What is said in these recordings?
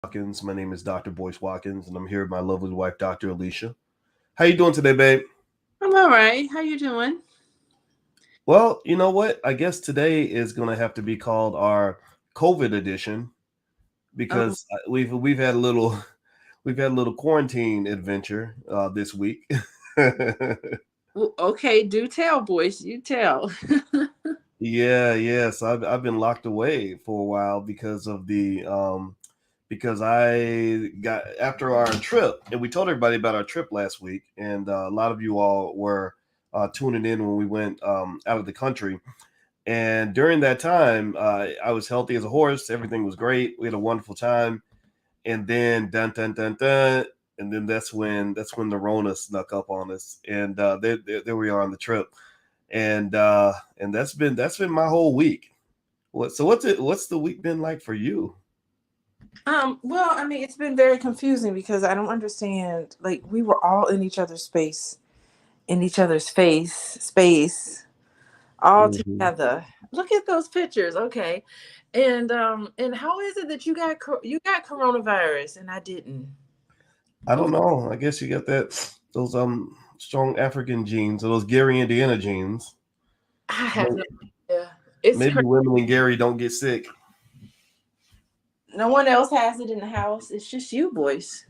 Watkins. My name is Dr. Boyce Watkins, and I'm here with my lovely wife, Dr. Alicia. How you doing today, babe? I'm all right. How you doing? Well, you know what? I guess today is going to have to be called our COVID edition Oh, because we've had a little we've had a little quarantine adventure this week. okay. Do tell, boys. You tell. Yeah. So I've been locked away for a while because I got after our trip, and we told everybody about our trip last week, and a lot of you all were tuning in when we went out of the country. And during that time, I was healthy as a horse. Everything was great. We had a wonderful time. And then dun dun dun dun, and then that's when the Rona snuck up on us, and there we are on the trip, and that's been my whole week. What's the week been like for you? Well, I mean, it's been very confusing because I don't understand. Like, we were all in each other's space, in each other's space, all Mhm. together. Look at those pictures. Okay, and how is it that you got coronavirus and I didn't? I don't know. I guess you got those strong African genes or those Gary Indiana genes. I have no May- idea. It's Maybe crazy. women in Gary don't get sick. No one else has it in the house. It's just you, boys.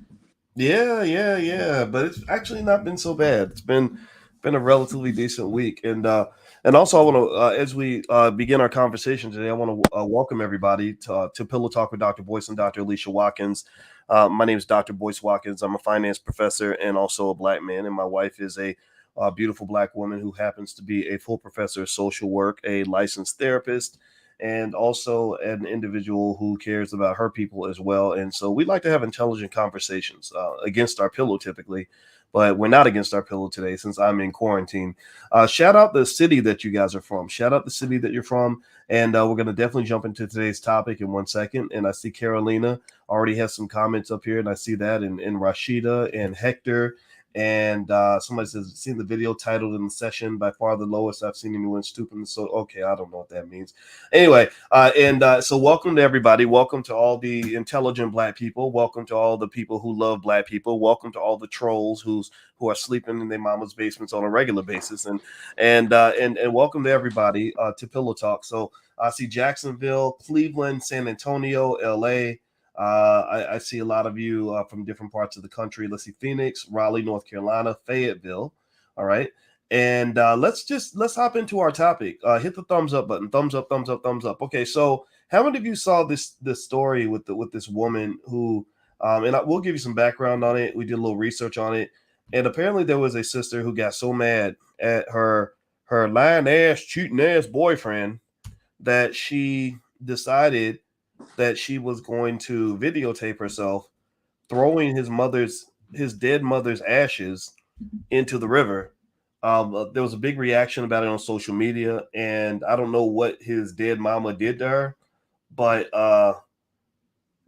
Yeah. But it's actually not been so bad. It's been a relatively decent week, and also I want to as we begin our conversation today, I want to welcome everybody to Pillow Talk with Dr. Boyce and Dr. Alicia Watkins. My name is Dr. Boyce Watkins. I'm a finance professor and also a black man, and my wife is a beautiful black woman who happens to be a full professor of social work, a licensed therapist, and also an individual who cares about her people as well. And so we like to have intelligent conversations against our pillow typically, but we're not against our pillow today since I'm in quarantine. Shout out the city that you guys are from. Shout out the city that you're from. And we're going to definitely jump into today's topic in 1 second. And I see Carolina already has some comments up here, and I see that in Rashida and Hector. And somebody says, seen the video titled in the session, by far the lowest I've seen anyone stupid. So, okay, I don't know what that means. Anyway, so welcome to everybody. Welcome to all the intelligent black people. Welcome to all the people who love black people. Welcome to all the trolls who are sleeping in their mama's basements on a regular basis. And welcome to everybody to Pillow Talk. So I see Jacksonville, Cleveland, San Antonio, LA. I see a lot of you from different parts of the country. Let's see, Phoenix, Raleigh, North Carolina, Fayetteville. All right. And let's hop into our topic. Hit the thumbs up button. Thumbs up, thumbs up, thumbs up. Okay, so how many of you saw this story with this woman who we'll give you some background on it. We did a little research on it, and apparently there was a sister who got so mad at her lying ass, cheating ass boyfriend that she decided that she was going to videotape herself throwing his dead mother's ashes into the river. There was a big reaction about it on social media, and I don't know what his dead mama did to her, but it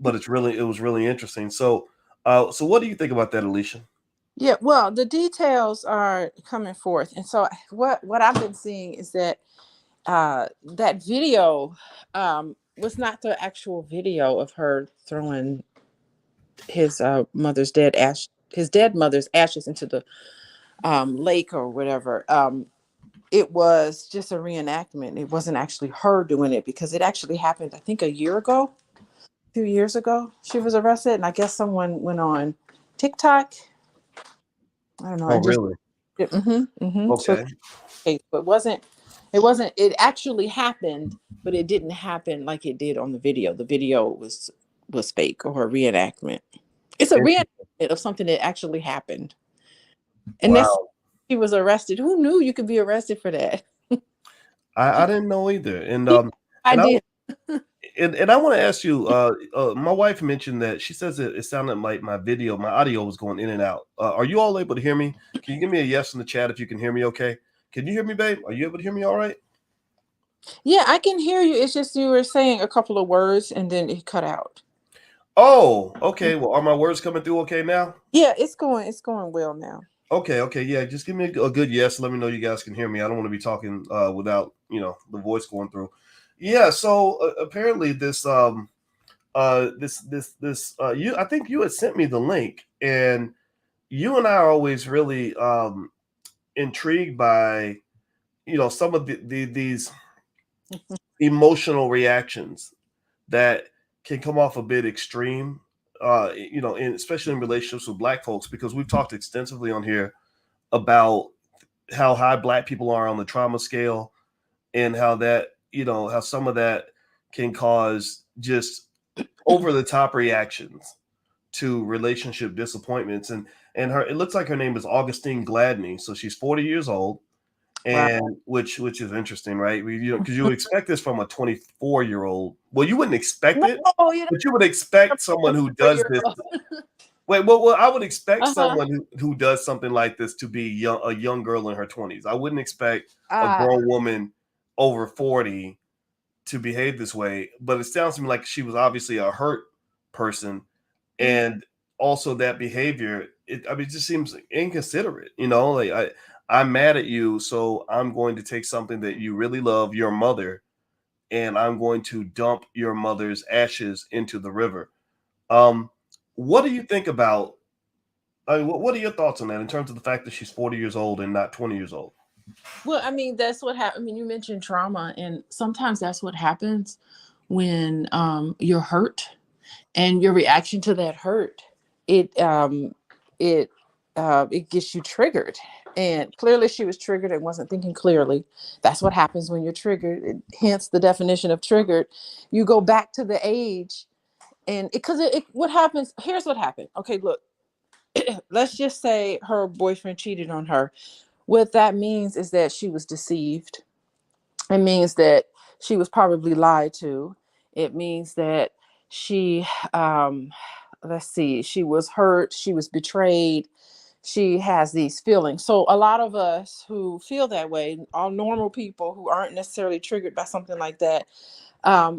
was really interesting. So what do you think about that, Alicia? Yeah, well, the details are coming forth, and so what I've been seeing is that that video was not the actual video of her throwing his dead mother's ashes into the lake or whatever. It was just a reenactment. It wasn't actually her doing it because it actually happened, I think, a year ago, 2 years ago. She was arrested, and I guess someone went on TikTok. I don't know, Oh, and just really? So Okay. case, but it wasn't it actually happened, but it didn't happen like it did on the video. The video was fake or a reenactment. It's a reenactment of something that actually happened. And that's Wow. he was arrested. Who knew you could be arrested for that? I didn't know either, I and I did. and I want to ask you. My wife mentioned that she says it sounded like my audio was going in and out. Are you all able to hear me? Can you give me a yes in the chat if you can hear me? Okay. Can you hear me, babe? Are you able to hear me? All right. Yeah, I can hear you. It's just you were saying a couple of words and then it cut out. Oh, okay. Well, are my words coming through okay now? Yeah, it's going well now. Okay. Yeah, just give me a good yes. Let me know you guys can hear me. I don't want to be talking without the voice going through. Yeah. So apparently you, I think you had sent me the link, and you and I are always really intrigued by, some of these emotional reactions that can come off a bit extreme, especially in relationships with Black folks, because we've talked extensively on here about how high Black people are on the trauma scale, and how that, how some of that can cause just over the top reactions to relationship disappointments. And her, it looks like her name is Augustine Gladney, so she's 40 years old, Wow. and which is interesting, right? Because you would expect this from a 24-year-old. Well, you wouldn't expect it, No, you but you would expect someone who know, does this. Wait, well, I would expect uh-huh. someone who does something like this to be a young girl in her 20s. I wouldn't expect a Uh, grown woman over 40 to behave this way, but it sounds to me like she was obviously a hurt person, and also that behavior, it just seems inconsiderate. Like, I'm mad at you, so I'm going to take something that you really love, your mother, and I'm going to dump your mother's ashes into the river. Um, what do you think about? I mean, what are your thoughts on that in terms of the fact that she's 40 years old and not 20 years old? well, I mean, that's what happened. I mean, you mentioned trauma, and sometimes that's what happens when you're hurt, and your reaction to that hurt, it it it gets you triggered. And clearly, she was triggered and wasn't thinking clearly. That's what happens when you're triggered. Hence the definition of triggered. You go back to the age, and because what happens? Here's what happened. Okay, look. Let's just say her boyfriend cheated on her. What that means is that she was deceived. It means that she was probably lied to. It means that she, let's see, she was hurt, she was betrayed, she has these feelings. So a lot of us who feel that way, all normal people who aren't necessarily triggered by something like that,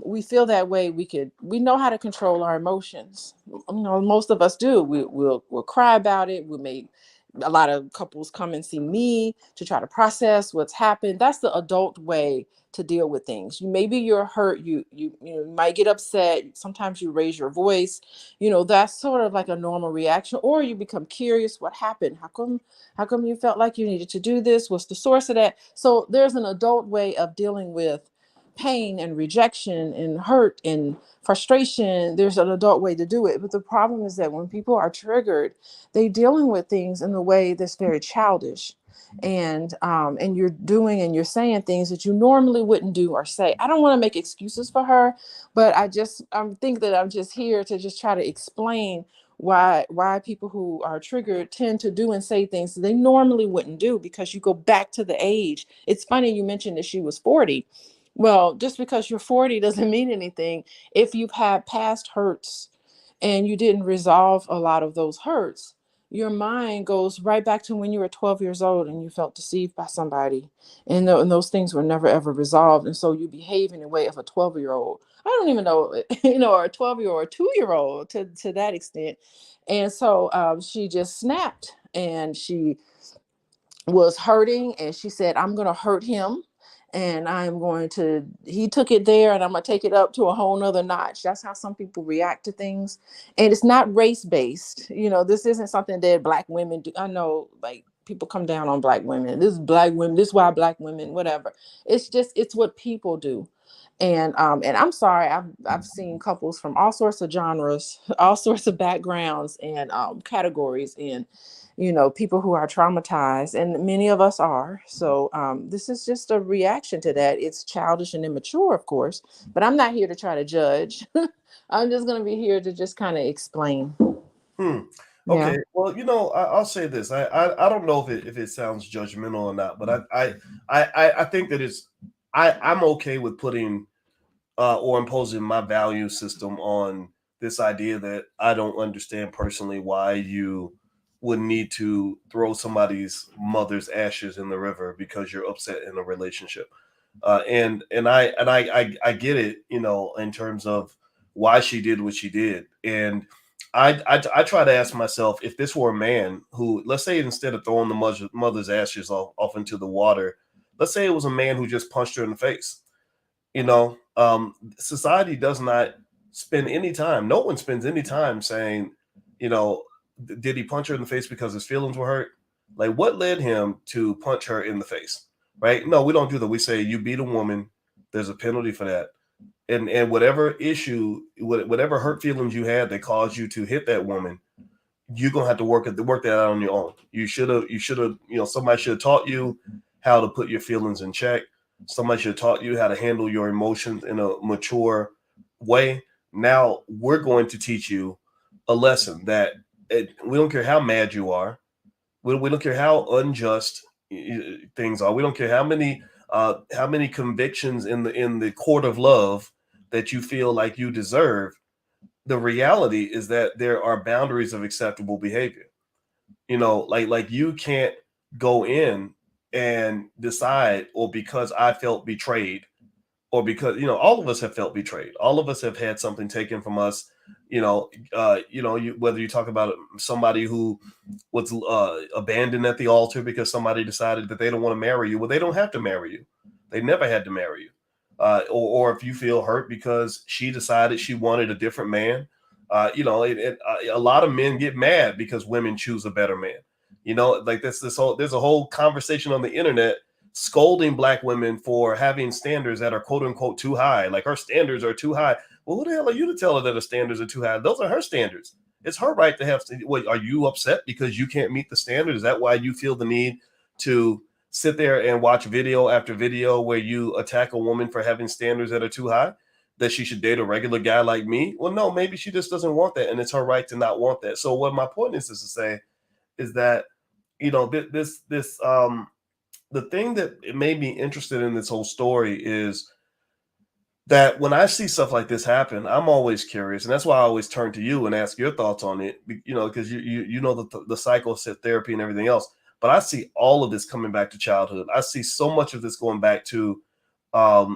we feel that way. We know how to control our emotions. Most of us do. We'll cry about it. We may, a lot of couples come and see me to try to process what's happened. That's the adult way to deal with things. Maybe you're hurt. You might get upset. Sometimes you raise your voice. That's sort of like a normal reaction. Or you become curious. What happened? How come you felt like you needed to do this? What's the source of that? So there's an adult way of dealing with pain and rejection and hurt and frustration. There's an adult way to do it. But the problem is that when people are triggered, they're dealing with things in a way that's very childish. And you're doing and you're saying things that you normally wouldn't do or say. I don't want to make excuses for her, but I think that I'm just here to just try to explain why people who are triggered tend to do and say things they normally wouldn't do, because you go back to the age. It's funny you mentioned that she was 40. Well, just because you're 40 doesn't mean anything. If you've had past hurts and you didn't resolve a lot of those hurts, your mind goes right back to when you were 12 years old and you felt deceived by somebody. And those things were never ever resolved. And so you behave in a way of a 12-year-old. I don't even know, or a 12-year-old or a 2-year-old to that extent. And so she just snapped, and she was hurting, and she said, I'm going to hurt him, and he took it there, and I'm going to take it up to a whole nother notch. That's how some people react to things. And it's not race based. This isn't something that Black women do. I know, like, people come down on Black women. This is Black women. This is why Black women, whatever. It's what people do. And I'm sorry, I've seen couples from all sorts of genres, all sorts of backgrounds and categories, and people who are traumatized, and many of us are. So this is just a reaction to that. It's childish and immature, of course, but I'm not here to try to judge. I'm just going to be here to just kind of explain. Hmm. Yeah. Okay. Well, I'll say this. I don't know if it sounds judgmental or not, but I think that I'm okay with putting or imposing my value system on this idea that I don't understand personally why you would need to throw somebody's mother's ashes in the river because you're upset in a relationship. And I get it, in terms of why she did what she did. And I try to ask myself, if this were a man who, let's say, instead of throwing the mother's ashes off into the water, let's say it was a man who just punched her in the face. Society does not spend any time. No one spends any time saying, you know, did he punch her in the face because his feelings were hurt? Like, what led him to punch her in the face? Right? No, we don't do that. We say you beat a woman. There's a penalty for that, and whatever issue, whatever hurt feelings you had that caused you to hit that woman, you're gonna have to work that out on your own. You should have, somebody should have taught you how to put your feelings in check. Somebody should have taught you how to handle your emotions in a mature way. Now we're going to teach you a lesson that we don't care how mad you are. We don't care how unjust things are. We don't care how many convictions in the court of love that you feel like you deserve. The reality is that there are boundaries of acceptable behavior. Like you can't go in and decide, or because I felt betrayed, or because all of us have felt betrayed, all of us have had something taken from us. Whether you talk about somebody who was abandoned at the altar because somebody decided that they don't want to marry you. Well, they don't have to marry you. They never had to marry you. Or if you feel hurt because she decided she wanted a different man. A lot of men get mad because women choose a better man. Like there's a whole conversation on the internet scolding black women for having standards that are quote unquote too high. Like her standards are too high. Well, who the hell are you to tell her that her standards are too high? Those are her standards. It's her right to have. Wait, are you upset because you can't meet the standard? Is that why you feel the need to sit there and watch video after video where you attack a woman for having standards that are too high? That she should date a regular guy like me? Well, no, maybe she just doesn't want that, and it's her right to not want that. So, what my point is to say is that the thing that it made me interested in this whole story is that when I see stuff like this happen, I'm always curious, and that's why I always turn to you and ask your thoughts on it. Because you know the cycle set therapy and everything else. But I see all of this coming back to childhood. I see so much of this going back to. I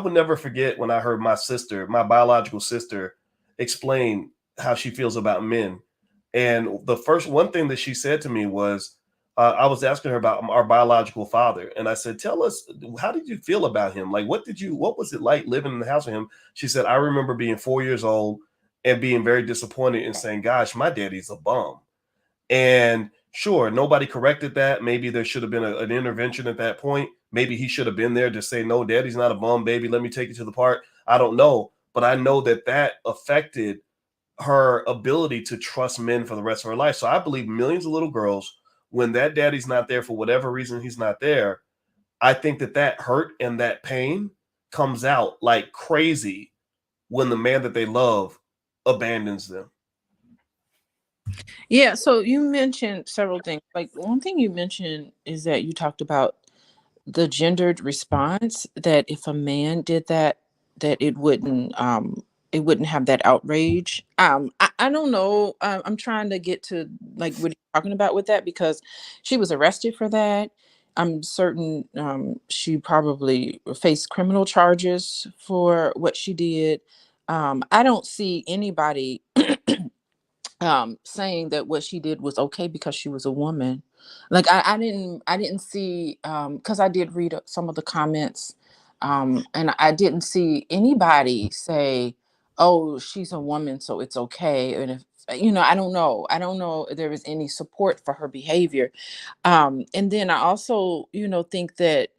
would never forget when I heard my biological sister, explain how she feels about men, and the first one thing that she said to me was, I was asking her about our biological father, and I said, "Tell us, how did you feel about him? Like, what was it like living in the house with him?" She said, "I remember being 4 years old and being very disappointed and saying, 'Gosh, my daddy's a bum.'" And sure, nobody corrected that. Maybe there should have been an intervention at that point. Maybe he should have been there to say, "No, daddy's not a bum, baby. Let me take you to the park." I don't know, but I know that affected her ability to trust men for the rest of her life. So I believe millions of little girls, when that daddy's not there for whatever reason he's not there, I think that hurt and that pain comes out like crazy when the man that they love abandons them. Yeah, so you mentioned several things. Like one thing you mentioned is that you talked about the gendered response, that if a man did that, that it wouldn't have that outrage. I don't know. I'm trying to get to like what you're talking about with that, because she was arrested for that. I'm certain she probably faced criminal charges for what she did. I don't see anybody saying that what she did was okay because she was a woman. Like I didn't see, because I did read some of the comments, and I didn't see anybody say, "Oh, she's a woman, so it's okay." And if I don't know if there was any support for her behavior. And then I also, think that,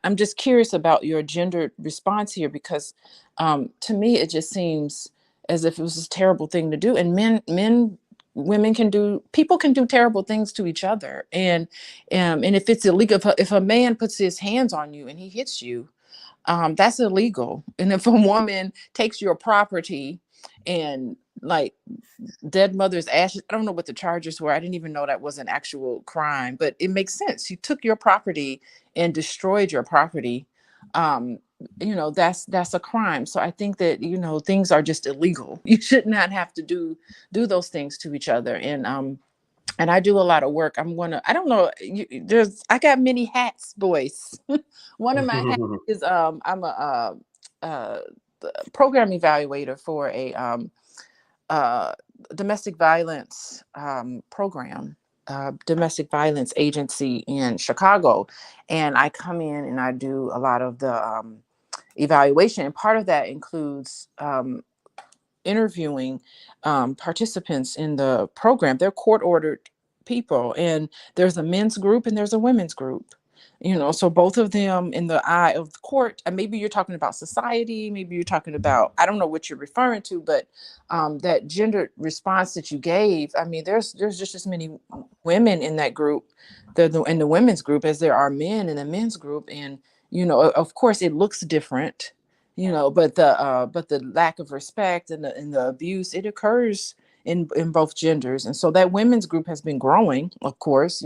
I'm just curious about your gendered response here, because to me it just seems as if it was a terrible thing to do. And women people can do terrible things to each other. And if it's illegal, if a man puts his hands on you and he hits you, that's illegal. And if a woman takes your property and, like, dead mother's ashes, I don't know what the charges were. I didn't even know that was an actual crime, but it makes sense. You took your property and destroyed your property. Um, that's a crime. So I think that, things are just illegal. You should not have to do those things to each other. And I do a lot of work. I don't know, I got many hats, boys. One of my hats is, I'm uh program evaluator for a uh, domestic violence program, domestic violence agency in Chicago. And I come in and I do a lot of the evaluation. And part of that includes interviewing participants in the program. They're court ordered people, and there's a men's group and there's a women's group. So both of them in the eye of the court, and maybe you're talking about society, maybe you're talking about, I don't know what you're referring to, but that gendered response that you gave, I mean, there's just as many women in that group, in the women's group, as there are men in the men's group. And of course it looks different, but the lack of respect and the abuse, it occurs in both genders. And so that women's group has been growing, of course,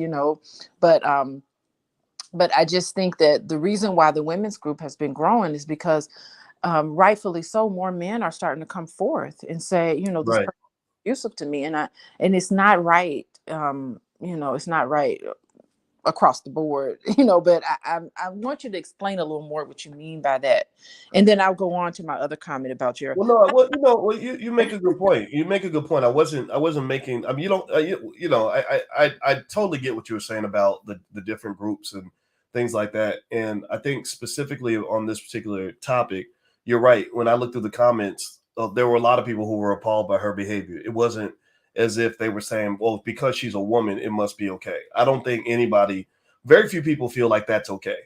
but I just think that the reason why the women's group has been growing is because rightfully so, more men are starting to come forth and say, this Right. person is abusive to me, and it's not right. It's not right across the board, but I want you to explain a little more what you mean by that. And then I'll go on to my other comment about your. Well, no, well, you make a good point. You make a good point. I wasn't making. I mean, you don't. I totally get what you were saying about the different groups and things like that. And I think specifically on this particular topic, you're right. When I looked through the comments, there were a lot of people who were appalled by her behavior. It wasn't as if they were saying, "Well, because she's a woman, it must be okay." I don't think anybody. Very few people feel like that's okay.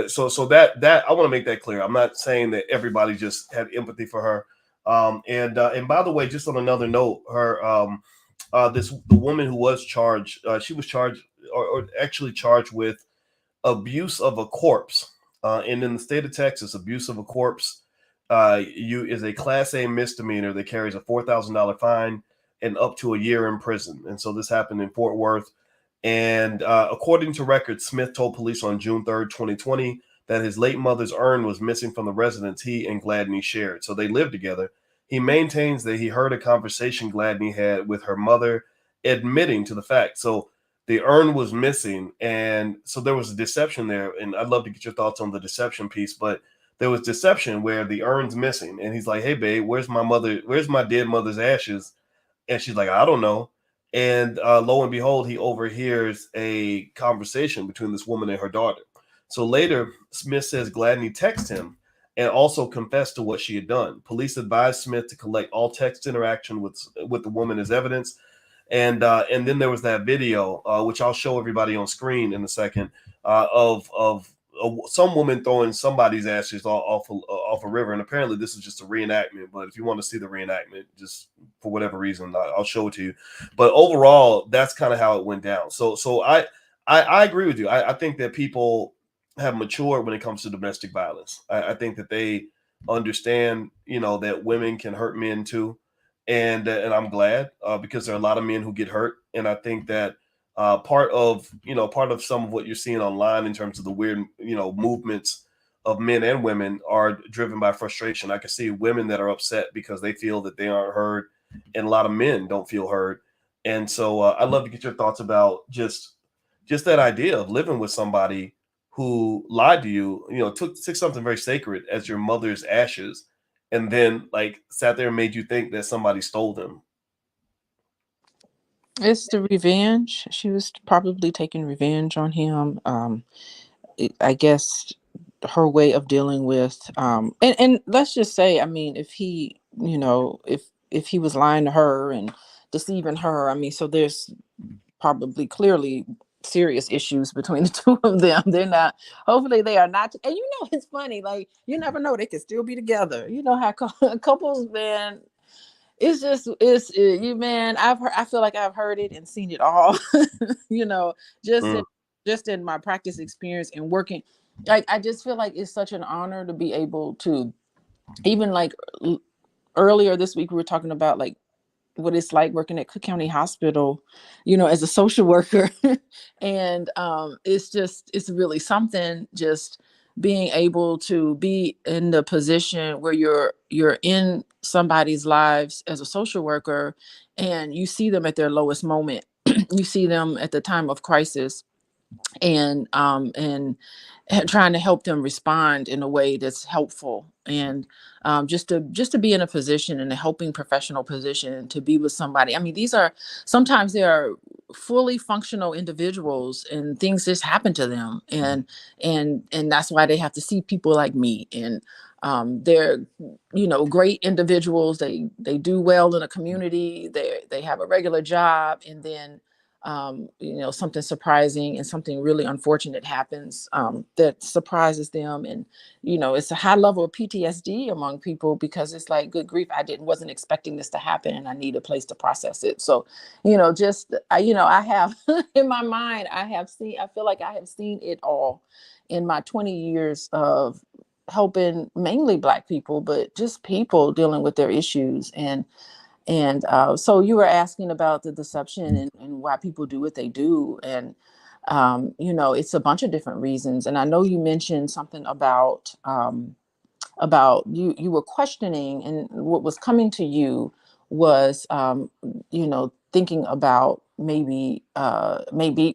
So that I want to make that clear. I'm not saying that everybody just had empathy for her. And by the way, just on another note, the woman who was charged, she was charged or actually charged with abuse of a corpse. And in the state of Texas, abuse of a corpse is a Class A misdemeanor that carries a $4,000 fine and up to a year in prison. And so this happened in Fort Worth. And according to records, Smith told police on June 3rd, 2020, that his late mother's urn was missing from the residence he and Gladney shared. So they lived together. He maintains that he heard a conversation Gladney had with her mother, admitting to the fact. So the urn was missing. And so there was a deception there. And I'd love to get your thoughts on the deception piece. But there was deception where the urn's missing. And he's like, "Hey, babe, where's my dead mother's ashes?" And she's like, "I don't know." And lo and behold, he overhears a conversation between this woman and her daughter. So later, Smith says Gladney texted him and also confessed to what she had done. Police advised Smith to collect all text interaction with the woman as evidence. And then there was that video, which I'll show everybody on screen in a second, of some woman throwing somebody's ashes off a river. And apparently this is just a reenactment, but if you want to see the reenactment, just for whatever reason, I'll show it to you. But overall, that's kind of how it went down. So I agree with you. I think that people have matured when it comes to domestic violence. I think that they understand, that women can hurt men too. And I'm glad, because there are a lot of men who get hurt. And I think that part of some of what you're seeing online in terms of the weird movements of men and women are driven by frustration. I can see women that are upset because they feel that they aren't heard, and a lot of men don't feel heard. And so I'd love to get your thoughts about just that idea of living with somebody who lied to you, took something very sacred as your mother's ashes, and then like sat there and made you think that somebody stole them. It's the revenge. She was probably taking revenge on him. I guess her way of dealing with and let's just say, I mean, if he, if he was lying to her and deceiving her, I mean, so there's probably clearly serious issues between the two of them. They're not, hopefully they are not. And it's funny, like, you never know, they could still be together. You know how couples, man, you, man, I feel like I've heard it and seen it all. you know just in, Mm. just in my practice experience and working, like, I just feel like it's such an honor to be able to, even like earlier this week we were talking about like what it's like working at Cook County Hospital, as a social worker. And it's really something, just being able to be in the position where you're in somebody's lives as a social worker, and you see them at their lowest moment. You see them at the time of crisis, and trying to help them respond in a way that's helpful, and just to be in a position, in a helping professional position, to be with somebody. I mean, sometimes they are fully functional individuals and things just happen to them, and that's why they have to see people like me. And They're, great individuals. They do well in a community. They have a regular job, and then, something surprising and something really unfortunate happens that surprises them, and it's a high level of PTSD among people, because it's like, good grief, wasn't expecting this to happen, and I need a place to process it. So, I have in my mind, I feel like I have seen it all in my 20 years of helping mainly Black people, but just people dealing with their issues. And so you were asking about the deception, and why people do what they do. And it's a bunch of different reasons. And I know you mentioned something about you were questioning, and what was coming to you was thinking about maybe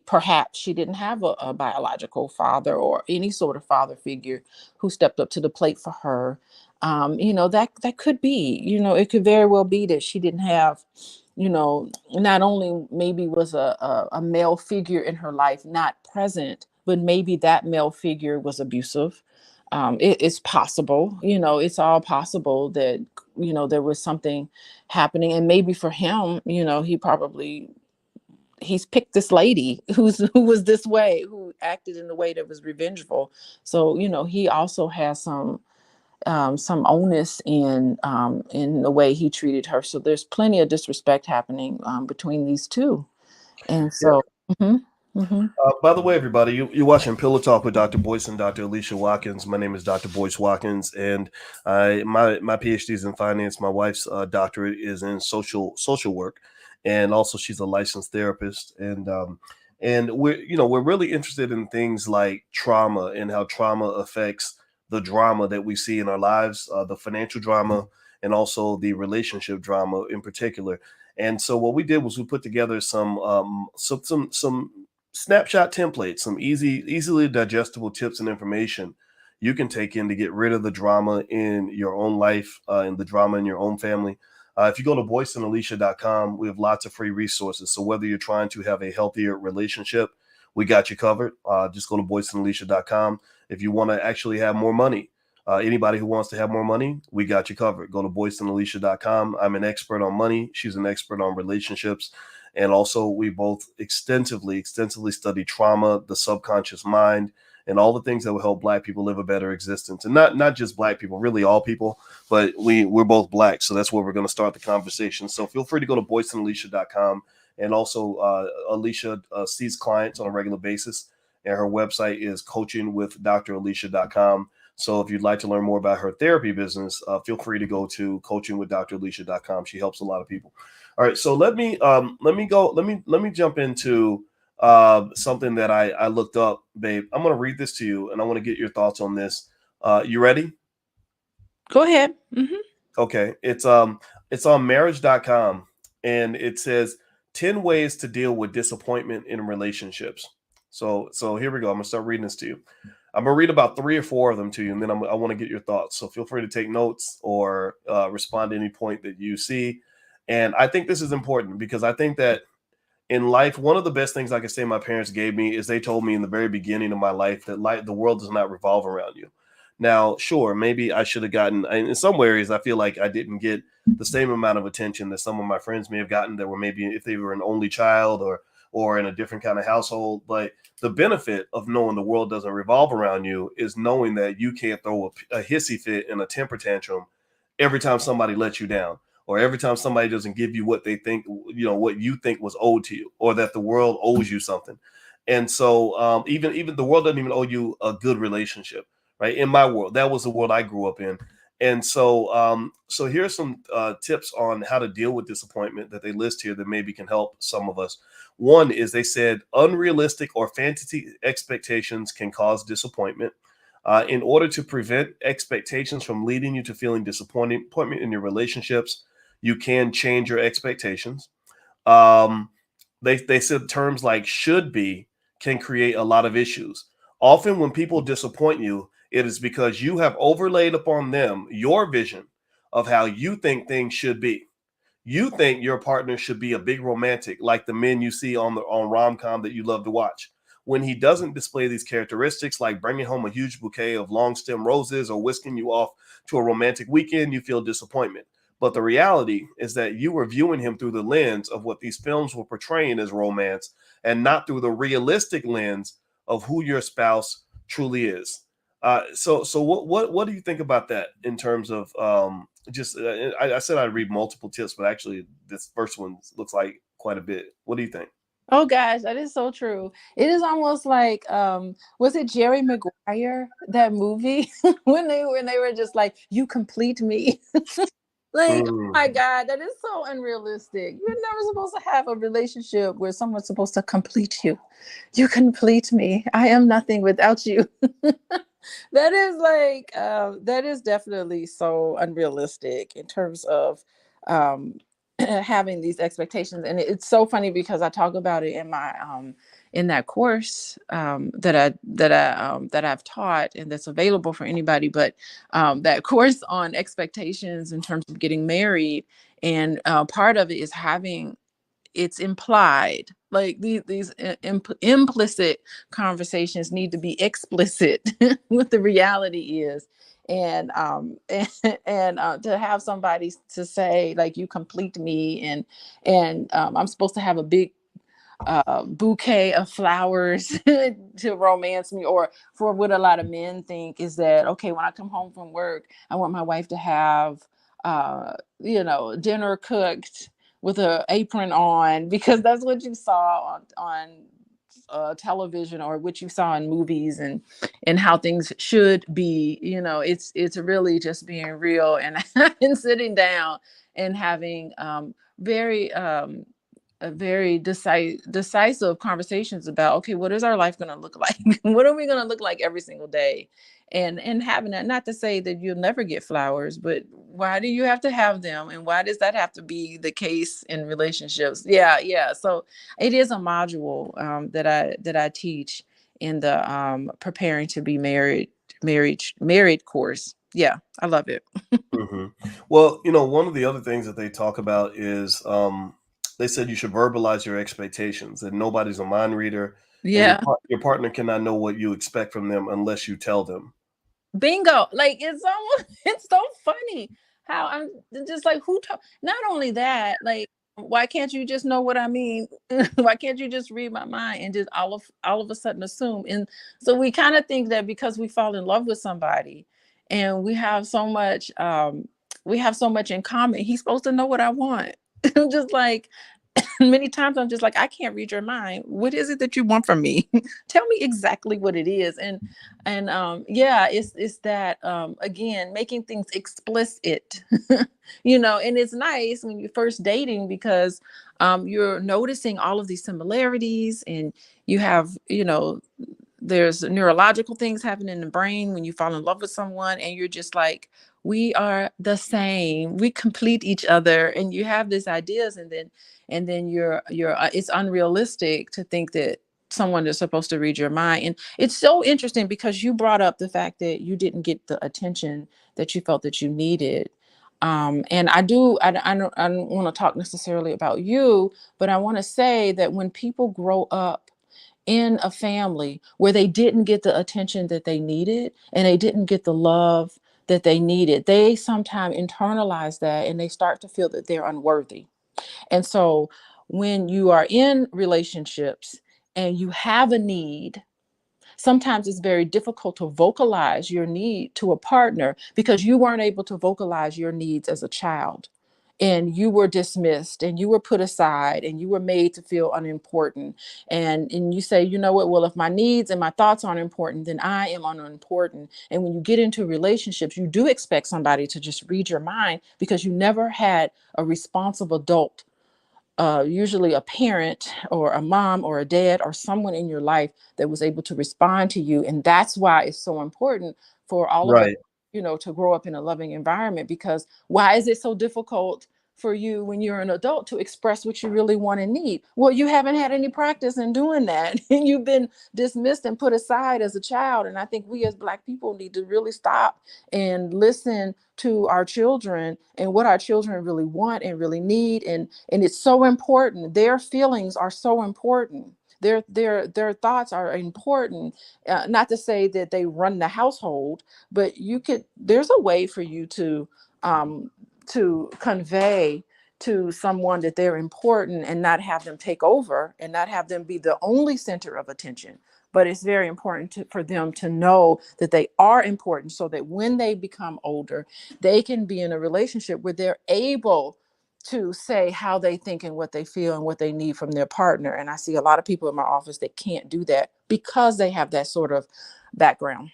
perhaps she didn't have a biological father, or any sort of father figure who stepped up to the plate for her. That could be, it could very well be that she didn't have, not only maybe was a male figure in her life not present, but maybe that male figure was abusive. It's possible, it's all possible that, there was something happening. And maybe for him, he's picked this lady who was this way, who acted in a way that was revengeful. So, he also has some onus in the way he treated her. So there's plenty of disrespect happening between these two. And so, mhm, mhm. By the way, everybody, you're watching Pillow Talk with Dr. Boyce and Dr. Alicia Watkins. My name is Dr. Boyce Watkins, and my PhD is in finance. My wife's doctorate is in social work, and also she's a licensed therapist. And we're really interested in things like trauma and how trauma affects the drama that we see in our lives, the financial drama, and also the relationship drama in particular. And so what we did was we put together some snapshot templates, some easily digestible tips and information you can take in to get rid of the drama in your own life and the drama in your own family. If you go to boyceandalicia.com, we have lots of free resources. So whether you're trying to have a healthier relationship, we got you covered. Just go to boyceandalicia.com. If you want to actually have more money, anybody who wants to have more money, we got you covered. Go to boyceandalicia.com. I'm an expert on money. She's an expert on relationships. And also, we both extensively study trauma, the subconscious mind, and all the things that will help Black people live a better existence. And not just Black people, really all people, but we're both Black. So that's where we're going to start the conversation. So feel free to go to boyceandalicia.com. And also, Alicia sees clients on a regular basis, and her website is coachingwithdralicia.com. So if you'd like to learn more about her therapy business, feel free to go to coachingwithdralicia.com. She helps a lot of people. All right, so let me jump into something that I looked up, babe. I'm going to read this to you, and I want to get your thoughts on this. You ready? Go ahead. Mm-hmm. Okay, it's on marriage.com, and it says 10 ways to deal with disappointment in relationships. So here we go. I'm gonna start reading this to you. I'm gonna read about 3 or 4 of them to you, and then I want to get your thoughts. So feel free to take notes or respond to any point that you see. And I think this is important because I think that in life, one of the best things I can say my parents gave me is they told me in the very beginning of my life that the world does not revolve around you. Now, sure, maybe I should have gotten, in some areas, I feel like I didn't get the same amount of attention that some of my friends may have gotten that were maybe if they were an only child or in a different kind of household. But the benefit of knowing the world doesn't revolve around you is knowing that you can't throw a hissy fit and a temper tantrum every time somebody lets you down, or every time somebody doesn't give you what they think, what you think was owed to you, or that the world owes you something. And so even the world doesn't even owe you a good relationship, right? In my world, that was the world I grew up in. And so so here's some tips on how to deal with disappointment that they list here that maybe can help some of us. One is they said unrealistic or fantasy expectations can cause disappointment. In order to prevent expectations from leading you to feeling disappointment in your relationships, you can change your expectations. Um, they said terms like should be can create a lot of issues. Often when people disappoint you, it is because you have overlaid upon them your vision of how you think things should be. You think your partner should be a big romantic like the men you see on rom-com that you love to watch. when he doesn't display these characteristics, like bringing home a huge bouquet of long stem roses or whisking you off to a romantic weekend, you feel disappointment. But the reality is that you were viewing him through the lens of what these films were portraying as romance, and not through the realistic lens of who your spouse truly is. So what do you think about that in terms of just? I said I'd read multiple tips, but actually this first one looks like quite a bit. What do you think? Oh gosh, that is so true. It is almost like was it Jerry Maguire, that movie when they were just like, you complete me. Like, oh Mm, my God, that is so unrealistic. You're never supposed to have a relationship where someone's supposed to complete you. You complete me. I am nothing without you. That is like that is definitely so unrealistic in terms of um having these expectations. And it's so funny because I talk about it in my in that course that I've taught, and that's available for anybody. But that course on expectations in terms of getting married, and part of it is having, it's implied, like these implicit conversations need to be explicit what the reality is. And to have somebody to say like, you complete me, and I'm supposed to have a big bouquet of flowers to romance me, or for what a lot of men think is that, okay, when I come home from work, I want my wife to have dinner cooked with an apron on, because that's what you saw on television, or what you saw in movies, and how things should be. It's really just being real, and sitting down and having very very decisive conversations about, okay, what is our life going to look like? What are we going to look like every single day? And having that, not to say that you'll never get flowers, but why do you have to have them, and why does that have to be the case in relationships? Yeah, so it is a module that I teach in the preparing to be married course. Yeah, I love it. hmm. Well, one of the other things that they talk about is they said you should verbalize your expectations, and nobody's a mind reader, and Yeah. your partner cannot know what you expect from them unless you tell them. Bingo. Like, it's almost it's so funny how I'm just like, not only that, like, why can't you just know what I mean? Why can't you just read my mind and just all of a sudden assume? And so we kind of think that because we fall in love with somebody, and we have so much in common, he's supposed to know what I want. I'm just like, many times I'm just like, I can't read your mind. What is it that you want from me? Tell me exactly what it is. And yeah, it's that again, making things explicit. And it's nice when you're first dating, because you're noticing all of these similarities, and you have, there's neurological things happening in the brain when you fall in love with someone, and you're just like, we are the same, we complete each other, and you have these ideas. And then you're it's unrealistic to think that someone is supposed to read your mind. And it's so interesting because you brought up the fact that you didn't get the attention that you felt that you needed. And I don't want to talk necessarily about you, but I want to say that when people grow up in a family where they didn't get the attention that they needed, and they didn't get the love that they needed, they sometimes internalize that, and they start to feel that they're unworthy. And so when you are in relationships and you have a need, sometimes it's very difficult to vocalize your need to a partner, because you weren't able to vocalize your needs as a child. And you were dismissed, and you were put aside, and you were made to feel unimportant. And you say, you know what, well, if my needs and my thoughts aren't important, then I am unimportant. And when you get into relationships, you do expect somebody to just read your mind, because you never had a responsible adult, usually a parent or a mom or a dad or someone in your life that was able to respond to you. And that's why it's so important for all of us, Right. to grow up in a loving environment. Because why is it so difficult for you when you're an adult to express what you really want and need? Well, you haven't had any practice in doing that. And you've been dismissed and put aside as a child. And I think we as Black people need to really stop and listen to our children and what our children really want and really need. And it's so important. Their feelings are so important. their thoughts are important. Not to say that they run the household, but there's a way for you um, to convey to someone that they're important and not have them take over and not have them be the only center of attention. But it's very important for them to know that they are important, so that when they become older, they can be in a relationship where they're able to say how they think and what they feel and what they need from their partner. And I see a lot of people in my office that can't do that because they have that sort of background.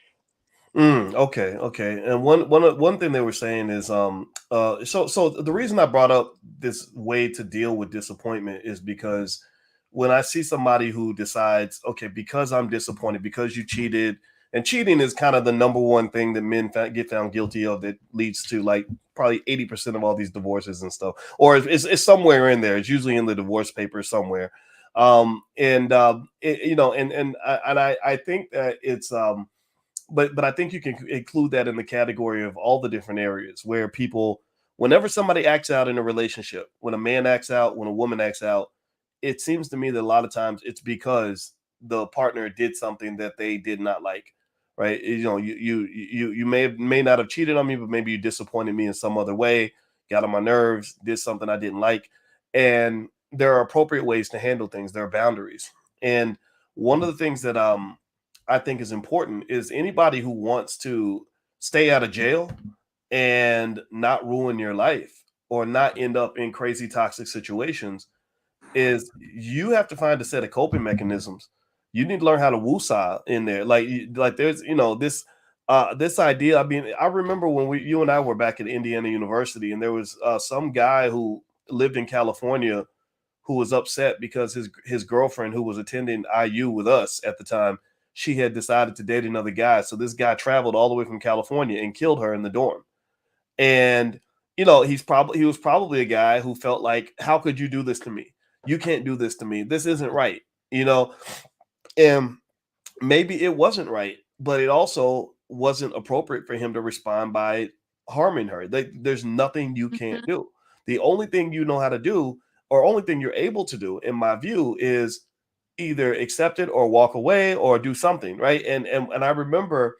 Okay, okay. And one thing they were saying is so the reason I brought up this way to deal with disappointment is because when I see somebody who decides, okay, because I'm disappointed, because you cheated, and cheating is kind of the number one thing that men get found guilty of that leads to like probably 80% of all these divorces and stuff, or it's somewhere in there. It's usually in the divorce papers somewhere. You know, and I think that it's but I think you can include that in the category of all the different areas where people, whenever somebody acts out in a relationship, when a man acts out, when a woman acts out, it seems to me that a lot of times it's because the partner did something that they did not like, right? You know, you may not have cheated on me, but maybe you disappointed me in some other way, got on my nerves, did something I didn't like, and there are appropriate ways to handle things. There are boundaries, and one of the things that I think is important is anybody who wants to stay out of jail and not ruin your life or not end up in crazy toxic situations is you have to find a set of coping mechanisms. You need to learn how to woosah in there. Like there's this idea. I mean, I remember when you and I were back at Indiana University, and there was some guy who lived in California who was upset because his girlfriend, who was attending IU with us at the time, she had decided to date another guy. So this guy traveled all the way from California and killed her in the dorm. And you know, he was probably a guy who felt like, how could you do this to me? You can't do this to me. This isn't right. You know, and maybe it wasn't right, but it also wasn't appropriate for him to respond by harming her. There's nothing you can't Mhm. do. The only thing you know how to do, or only thing you're able to do, in my view, is either accept it or walk away or do something, right? And I remember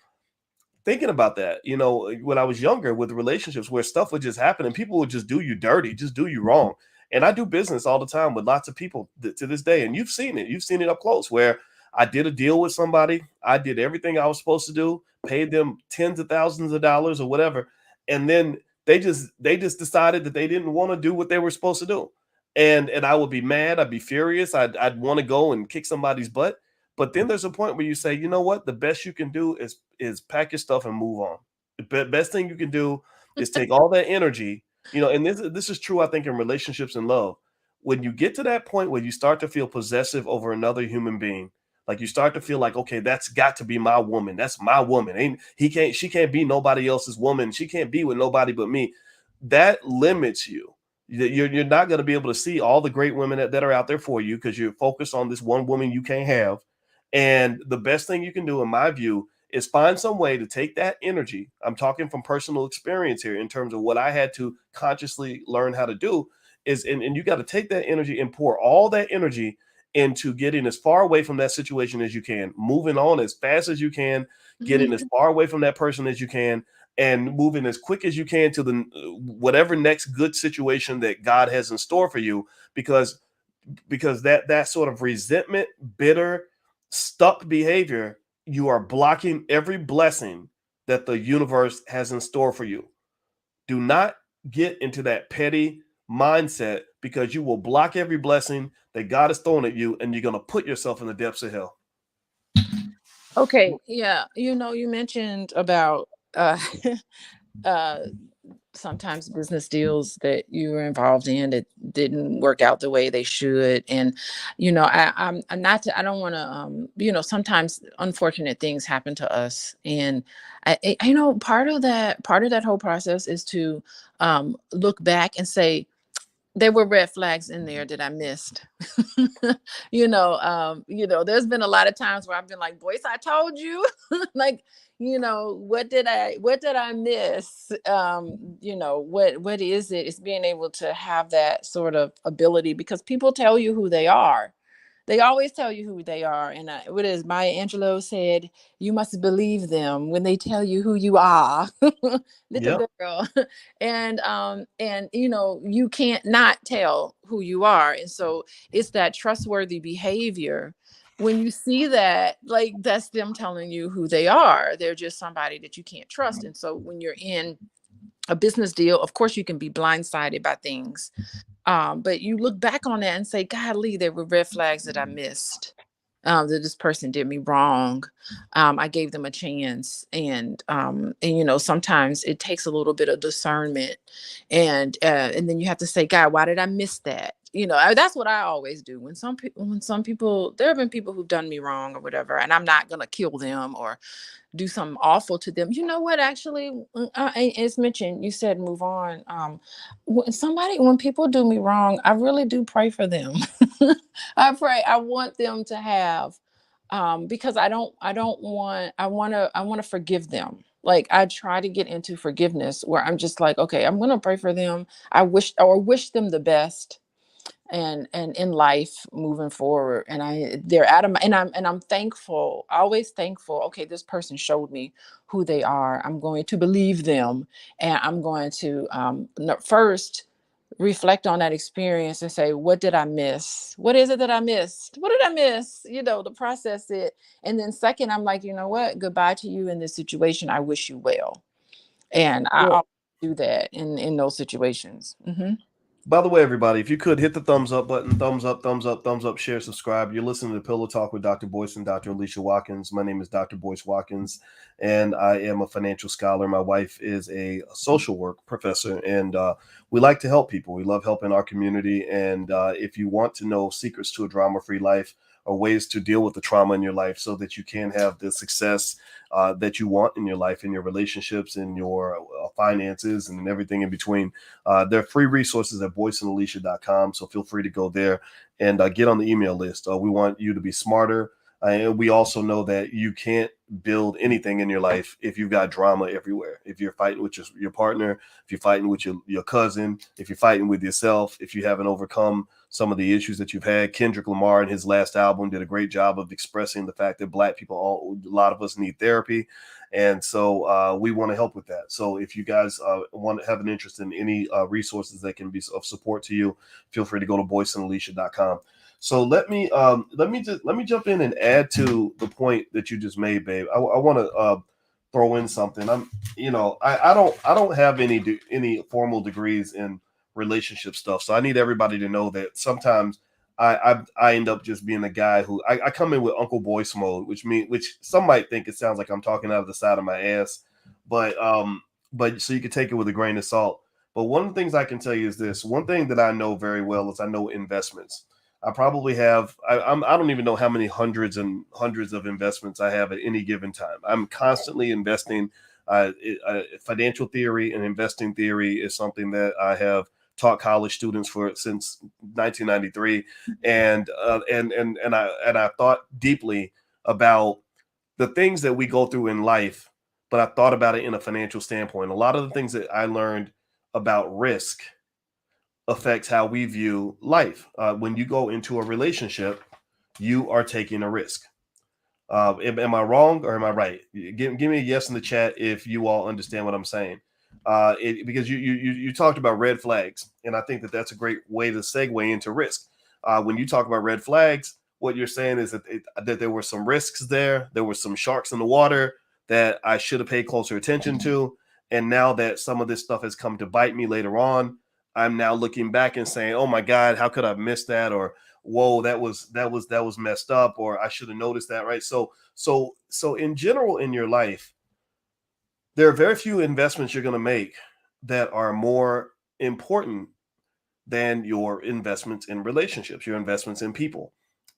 thinking about that, you know, when I was younger with relationships where stuff would just happen and people would just do you dirty, just do you wrong. And I do business all the time with lots of people to this day. And you've seen it up close where I did a deal with somebody. I did everything I was supposed to do, paid them tens of thousands of dollars or whatever. And then they just decided that they didn't want to do what they were supposed to do. And I would be mad. I'd be furious. I'd want to go and kick somebody's butt. But then there's a point where you say, you know what? The best you can do is pack your stuff and move on. The best thing you can do is take all that energy, you know, and this is true, I think, in relationships and love. When you get to that point where you start to feel possessive over another human being, like you start to feel like, okay, that's got to be my woman. That's my woman. Ain't she can't be nobody else's woman. She can't be with nobody but me. That limits you. You're not going to be able to see all the great women that are out there for you because you're focused on this one woman you can't have. And the best thing you can do, in my view, is find some way to take that energy. I'm talking from personal experience here in terms of what I had to consciously learn how to do is, and you got to take that energy and pour all that energy into getting as far away from that situation as you can, moving on as fast as you can, getting as Mhm. far away from that person as you can, and moving as quick as you can to the whatever next good situation that God has in store for you, because that sort of resentment, bitter, stuck behavior, you are blocking every blessing that the universe has in store for you. Do not get into that petty mindset because you will block every blessing that God has thrown at you and you're going to put yourself in the depths of hell. Okay, yeah, you mentioned about uh sometimes business deals that you were involved in that didn't work out the way they should. And I'm not to, I don't want to sometimes unfortunate things happen to us. And part of that whole process is to look back and say there were red flags in there that I missed. There's been a lot of times where I've been like, "Boys, I told you." Like, what did I miss? What is it? It's being able to have that sort of ability because people tell you who they are. They always tell you who they are. And what is Maya Angelou said, you must believe them when they tell you who you are. Little Yep. girl. And you know, you can't not tell who you are. And so it's that trustworthy behavior. When you see that, like, that's them telling you who they are. They're just somebody that you can't trust. And so when you're in a business deal, of course you can be blindsided by things, but you look back on that and say, golly, there were red flags that I missed, that this person did me wrong. I gave them a chance. And you know, sometimes it takes a little bit of discernment. And then you have to say, God, why did I miss that? You know, that's what I always do. When some people, there have been people who've done me wrong or whatever, and I'm not going to kill them or do something awful to them. You know what? Actually, it's mentioned. You said move on. When people do me wrong, I really do pray for them. I pray. I want them to have, because I want to forgive them. Like, I try to get into forgiveness where I'm just like, okay, I'm going to pray for them. I wish them the best and in life moving forward. And they're out of my, and I'm thankful, always thankful. Okay, this person showed me who they are. I'm going to believe them, and I'm going to first reflect on that experience and say, what did I miss? What is it that I missed? What did I miss? You know, to process it. And then second, I'm like, you know what, goodbye to you in this situation. I wish you well. And I Well, always do that in those situations. Hmm. by the way, everybody, if you could hit the thumbs up button, thumbs up, thumbs up, thumbs up, share, subscribe. You're listening to Pillow Talk with Dr. Boyce and Dr. Alicia Watkins. My name is Dr. Boyce Watkins, and I am a financial scholar. My wife is a social work professor, and we like to help people. We love helping our community. And if you want to know secrets to a drama-free life or ways to deal with the trauma in your life so that you can have the success that you want in your life, in your relationships, in your finances, and everything in between, there are free resources at boyceandalicia.com. So feel free to go there and get on the email list. We want you to be smarter. And we also know that you can't build anything in your life if you've got drama everywhere. If you're fighting with your partner, if you're fighting with your cousin, if you're fighting with yourself, if you haven't overcome some of the issues that you've had. Kendrick Lamar in his last album did a great job of expressing the fact that Black people, a lot of us need therapy. And so we want to help with that. So if you guys want to have an interest in any resources that can be of support to you, feel free to go to boyceandalicia.com. So let me jump in and add to the point that you just made, babe. I want to throw in something. I don't have any formal degrees in relationship stuff, so I need everybody to know that sometimes I end up just being a guy who I come in with Uncle Boyce mode, which some might think it sounds like I'm talking out of the side of my ass, but so you can take it with a grain of salt. But one of the things I can tell you is this: one thing that I know very well is I know investments. I probably have, I don't even know how many hundreds and hundreds of investments I have at any given time. I'm constantly investing. Financial theory and investing theory is something that I have taught college students since 1993. And I thought deeply about the things that we go through in life, but I thought about it in a financial standpoint. A lot of the things that I learned about risk affects how we view life. When you go into a relationship, you are taking a risk. Am I wrong or am I right? Give me a yes in the chat if you all understand what I'm saying. Because you talked about red flags, and I think that's a great way to segue into risk. When you talk about red flags, what you're saying is that there were some risks there. There were some sharks in the water that I should have paid closer attention to. And now that some of this stuff has come to bite me later on, I'm now looking back and saying, "Oh my God, how could I miss that?" Or "Whoa, that was messed up," or "I should have noticed that." Right. So in general in your life, there are very few investments you're going to make that are more important than your investments in relationships, your investments in people.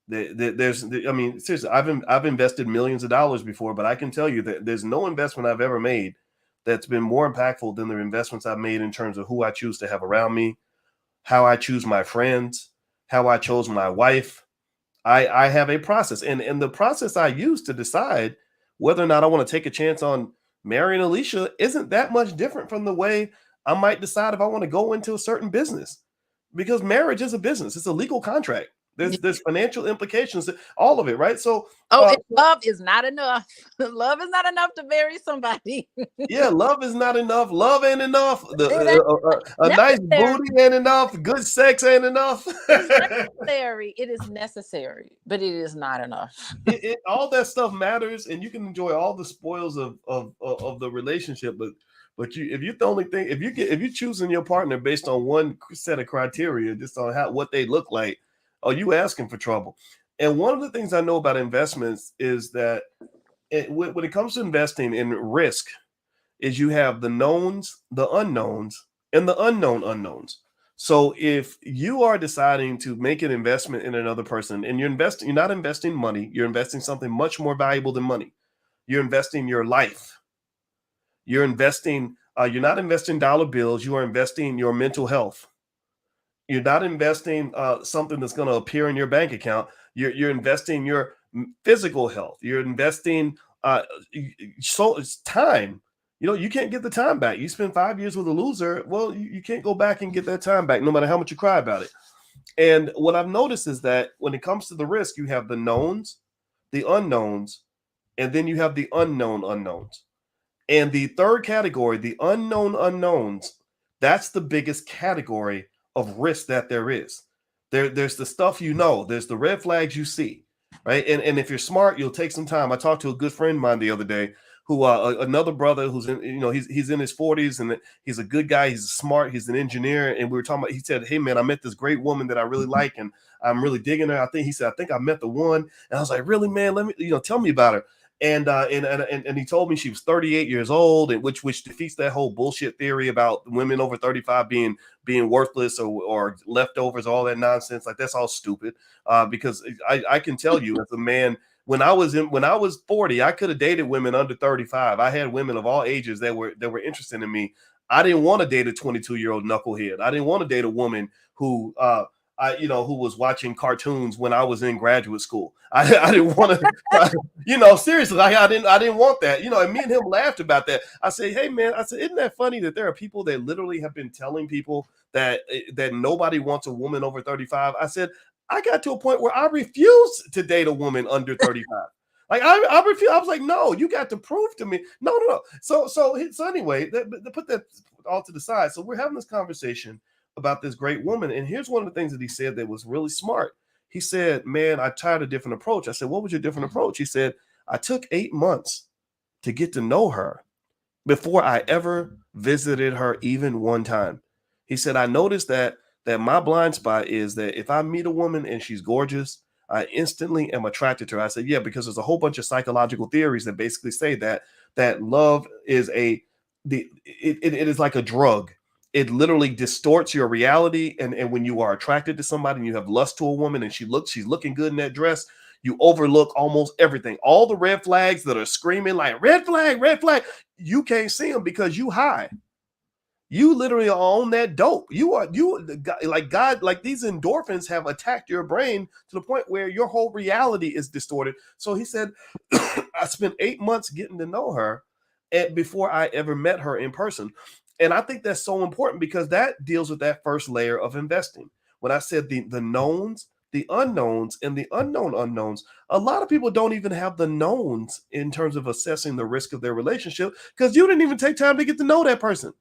Seriously, I've invested millions of dollars before, but I can tell you that there's no investment I've ever made that's been more impactful than the investments I've made in terms of who I choose to have around me, how I choose my friends, how I chose my wife. I have a process, and the process I use to decide whether or not I want to take a chance on marrying Alicia isn't that much different from the way I might decide if I want to go into a certain business, because marriage is a business. It's a legal contract. There's financial implications, all of it, right? So Oh, and love is not enough. Love is not enough to marry somebody. yeah, love is not enough. Love ain't enough. It ain't A nice necessary. booty ain't enough. Good sex ain't enough. It's necessary. It is necessary, but it is not enough. All that stuff matters, and you can enjoy all the spoils of the relationship, but if you the only thing, if you choosing your partner based on one set of criteria, just on what they look like, are you asking for trouble? And one of the things I know about investments is that when it comes to investing in risk, is you have the knowns, the unknowns, and the unknown unknowns. So if you are deciding to make an investment in another person and you're not investing money, you're investing something much more valuable than money. You're investing your life. You're investing, you're not investing dollar bills, you are investing your mental health. You're not investing something that's going to appear in your bank account. You're investing your physical health. You're investing so it's time. You can't get the time back. You spend 5 years with a loser. Well, you can't go back and get that time back, no matter how much you cry about it. And what I've noticed is that when it comes to the risk, you have the knowns, the unknowns, and then you have the unknown unknowns. And the third category, the unknown unknowns, that's the biggest category of risk that there is. There's the stuff there's the red flags you see, right? And if you're smart, you'll take some time. I talked to a good friend of mine the other day who another brother who's in, he's in his 40s and he's a good guy, he's smart, he's an engineer. And we were talking about, he said, hey man, I met this great woman that I really like and I'm really digging her. He said, I think I met the one. And I was like, really, man, let me, tell me about her. And he told me she was 38 years old, and which defeats that whole bullshit theory about women over 35 being worthless or leftovers, all that nonsense. Like that's all stupid. Because I can tell you as a man, when I was 40, I could have dated women under 35. I had women of all ages that were interested in me. I didn't want to date a 22-year-old knucklehead. I didn't want to date a woman who who was watching cartoons when I was in graduate school. I didn't want to, seriously, I didn't want that, and me and him laughed about that. I say, hey man, I said, isn't that funny that there are people that literally have been telling people that nobody wants a woman over 35. I said, I got to a point where I refuse to date a woman under 35. Like I refuse. I was like, no, you got to prove to me. No. So anyway, put that all to the side. So we're having this conversation about this great woman. And here's one of the things that he said that was really smart. He said, man, I tried a different approach. I said, what was your different approach? He said, I took 8 months to get to know her before I ever visited her even one time. He said, I noticed that my blind spot is that if I meet a woman and she's gorgeous, I instantly am attracted to her. I said, yeah, because there's a whole bunch of psychological theories that basically say that love is it is like a drug. It literally distorts your reality. And when you are attracted to somebody and you have lust to a woman and she's looking good in that dress, you overlook almost everything. All the red flags that are screaming like red flag, you can't see them because you high. You literally are on that dope. You like God, like these endorphins have attacked your brain to the point where your whole reality is distorted. So he said, I spent 8 months getting to know her before I ever met her in person. And I think that's so important because that deals with that first layer of investing. When I said the knowns, the unknowns, and the unknown unknowns, a lot of people don't even have the knowns in terms of assessing the risk of their relationship because you didn't even take time to get to know that person.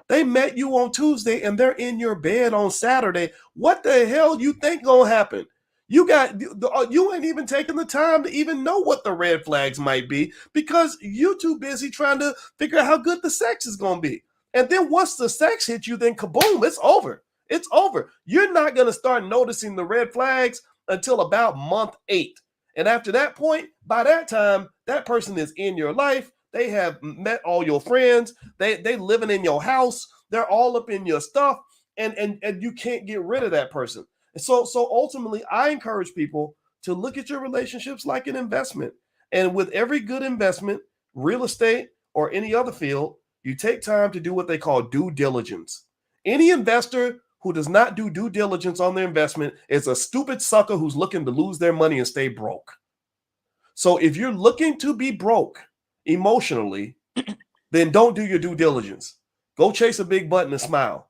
They met you on Tuesday and they're in your bed on Saturday. What the hell you think gonna happen? You ain't even taking the time to even know what the red flags might be because you're too busy trying to figure out how good the sex is gonna be. And then once the sex hits you, then kaboom, it's over. It's over. You're not gonna start noticing the red flags until about month 8. And after that point, by that time, that person is in your life. They have met all your friends. They living in your house. They're all up in your stuff, and you can't get rid of that person. So ultimately, I encourage people to look at your relationships like an investment. And with every good investment, real estate or any other field, you take time to do what they call due diligence. Any investor who does not do due diligence on their investment is a stupid sucker who's looking to lose their money and stay broke. So if you're looking to be broke emotionally, then don't do your due diligence. Go chase a big butt and a smile.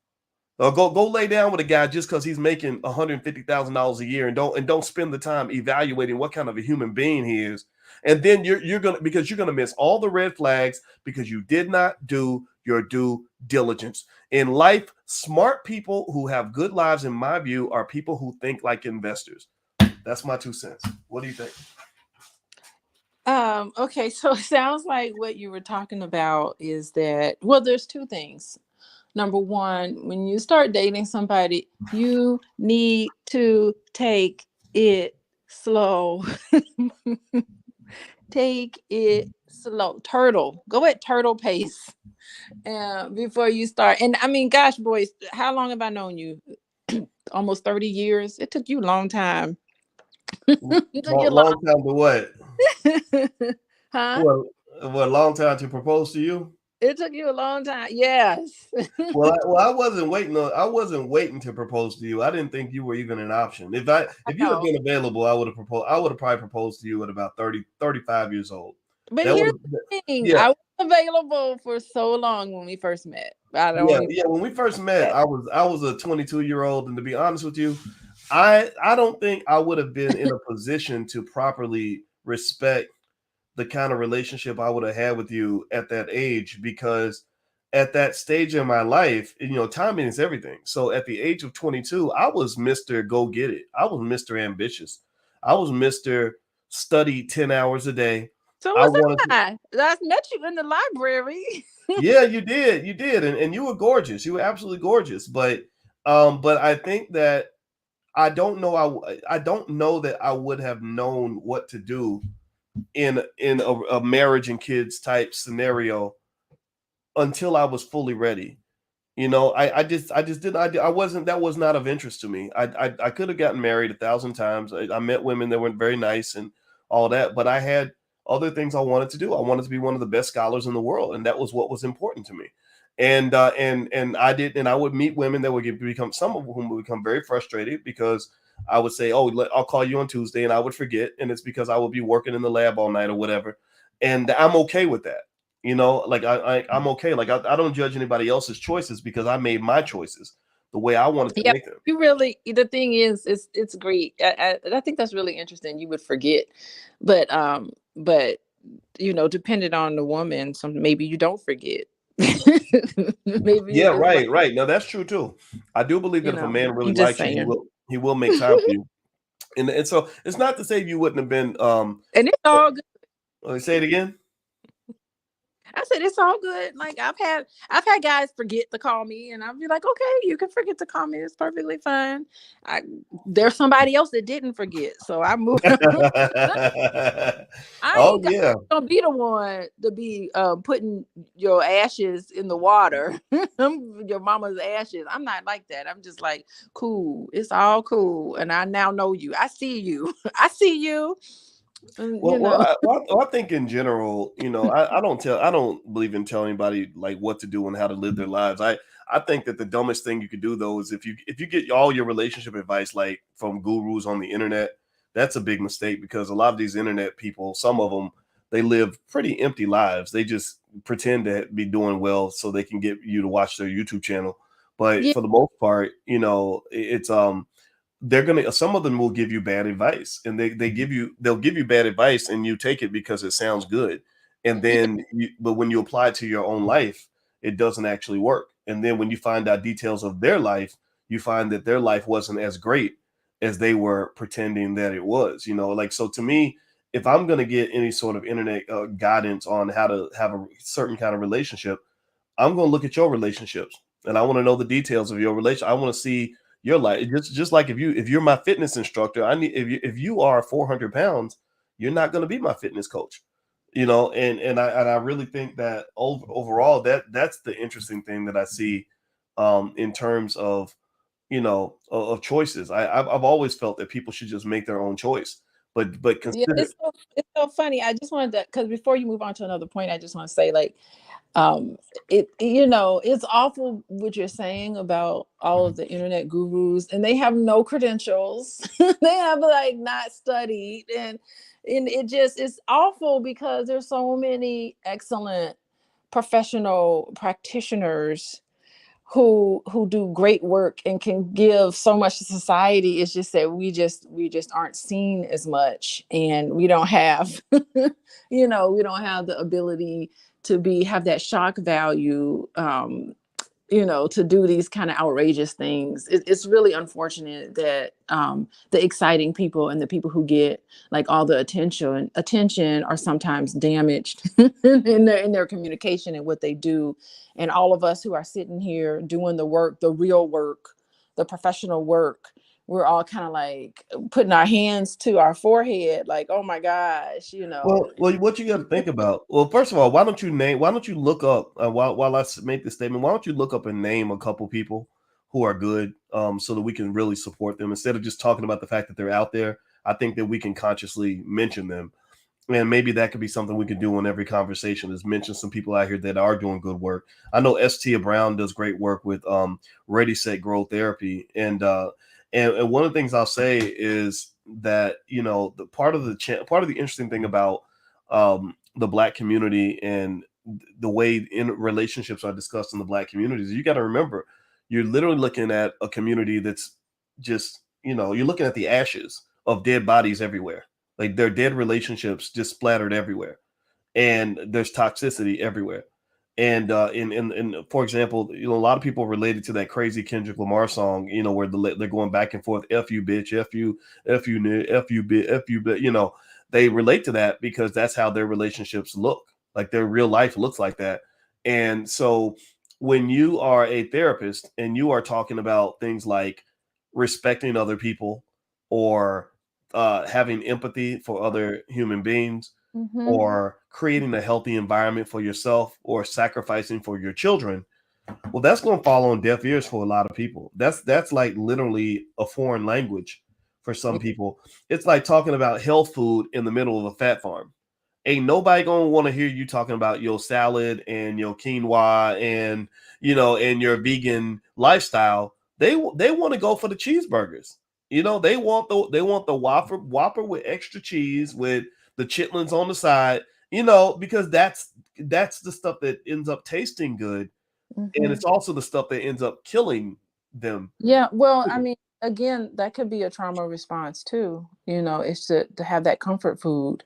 Or go lay down with a guy just because he's making $150,000 a year, and don't spend the time evaluating what kind of a human being he is. And then you're gonna, because you're gonna miss all the red flags because you did not do your due diligence. In life, smart people who have good lives, in my view, are people who think like investors. That's my 2 cents. What do you think? Okay, so it sounds like what you were talking about is that, well, there's two things. Number one, when you start dating somebody, you need to take it slow. Take it slow. Turtle. Go at turtle pace before you start. And I mean, gosh, boys, how long have I known you? Almost 30 years. It took you a long time. It took you a Long time to what? long huh? Well, what, long time to propose to you? It took you a long time. Yes. I wasn't waiting on. I wasn't waiting to propose to you. I didn't think you were even an option. I If you had know. been available, I would have proposed. I would have probably proposed to you at about 30, 35 years old. But That here's would, the thing. yeah, I was available for so long when we first met. I don't yeah, even yeah. When we first met, that. I was a 22-year-old, and to be honest with you, I don't think I would have been in a position to properly respect the kind of relationship I would have had with you at that age, because at that stage in my life, timing is everything. So at the age of 22, I was Mr. Go Get It. I was Mr. Ambitious. I was Mr. Study 10 hours a day. So I was wanted to, I. I met you in the library. yeah, you did. You did. And you were gorgeous. You were absolutely gorgeous. But I think that I don't know that I would have known what to do in a marriage and kids type scenario until I was fully ready. I just didn't. I wasn't. That was not of interest to me. I could have gotten married 1,000 times. I met women that were very nice and all that, but I had other things I wanted to do. I wanted to be one of the best scholars in the world, and that was what was important to me. And I did, and I would meet women that would become, some of whom would become very frustrated because I would say, "Oh, I'll call you on Tuesday," and I would forget, and it's because I would be working in the lab all night or whatever, and I'm okay with that. Like I'm okay. Like I don't judge anybody else's choices because I made my choices the way I wanted to Yeah, make them. you really. The thing is, it's great. I think that's really interesting. You would forget, but depending on the woman, some maybe you don't forget. Maybe you Yeah, just like, right. Now that's true too. I do believe that if a man really I'm just likes you, saying. he will make time for you. And so it's not to say you wouldn't have been. And it's all good. Let me say it again. I said it's all good. Like I've had guys forget to call me, and I'll be like, okay, you can forget to call me. It's perfectly fine. I There's somebody else that didn't forget, so I moved on. I Oh ain't yeah. gonna be the one to be putting your ashes in the water, your mama's ashes. I'm not like that. I'm just like, cool. It's all cool, and I now know you. I see you. I see you. And, I think in general, I don't believe in telling anybody like what to do and how to live their lives. I think that the dumbest thing you could do though is if you get all your relationship advice like from gurus on the internet, that's a big mistake because a lot of these internet people, some of them, they live pretty empty lives. They just pretend to be doing well so they can get you to watch their YouTube channel. But yeah, for the most part, it's they're gonna, some of them will give you bad advice, and they'll give you bad advice and you take it because it sounds good, and yeah, then but when you apply it to your own life, it doesn't actually work. And then when you find out details of their life, you find that their life wasn't as great as they were pretending that it was. Like, so to me, if I'm going to get any sort of internet guidance on how to have a certain kind of relationship, I'm going to look at your relationships, and I want to know the details of your relationship. I want to see your life. Just like if you're my fitness instructor, I need, if you are 400 pounds, you're not going to be my fitness coach. And I really think that overall that's the interesting thing that I see in terms of of choices. I've always felt that people should just make their own choice, but yeah. consider. It's so funny. I just wanted to, because before you move on to another point, I just want to say, like, um it's awful what you're saying about all of the internet gurus, and they have no credentials. They have like not studied, and it's awful because there's so many excellent professional practitioners who do great work and can give so much to society. It's just that we just aren't seen as much, and we don't have we don't have the ability to be have that shock value, to do these kind of outrageous things. It's really unfortunate that the exciting people and the people who get like all the attention are sometimes damaged in their communication and what they do. And all of us who are sitting here doing the work, the real work, the professional work, we're all kind of like putting our hands to our forehead, like, oh my gosh. Well, what you got to think about? Well, first of all, why don't you look up while I make this statement? Why don't you look up and name a couple people who are good, so that we can really support them instead of just talking about the fact that they're out there. I think that we can consciously mention them, and maybe that could be something we could do in every conversation is mention some people out here that are doing good work. I know Tia Brown does great work with Ready Set Grow Therapy, and one of the things I'll say is that the part of the interesting thing about the Black community and the way in relationships are discussed in the Black communities, you got to remember you're literally looking at a community that's just you're looking at the ashes of dead bodies everywhere. Like their dead relationships just splattered everywhere, and there's toxicity everywhere. And for example, a lot of people related to that crazy Kendrick Lamar song, where they're going back and forth, "F you, bitch, F you, F you, bitch, F you," but they relate to that because that's how their relationships look. Like their real life looks like that. And so when you are a therapist and you are talking about things like respecting other people or having empathy for other human beings, Mhm. or creating a healthy environment for yourself or sacrificing for your children, well, that's going to fall on deaf ears for a lot of people. That's like literally a foreign language for some people. It's like talking about health food in the middle of a fat farm. Ain't nobody gonna want to hear you talking about your salad and your quinoa and and your vegan lifestyle. They want to go for the cheeseburgers. They want the Whopper with extra cheese with the chitlins on the side. Because that's the stuff that ends up tasting good, and Mhm. it's also the stuff that ends up killing them. Yeah, well, I mean, again, that could be a trauma response too. It's to have that comfort food,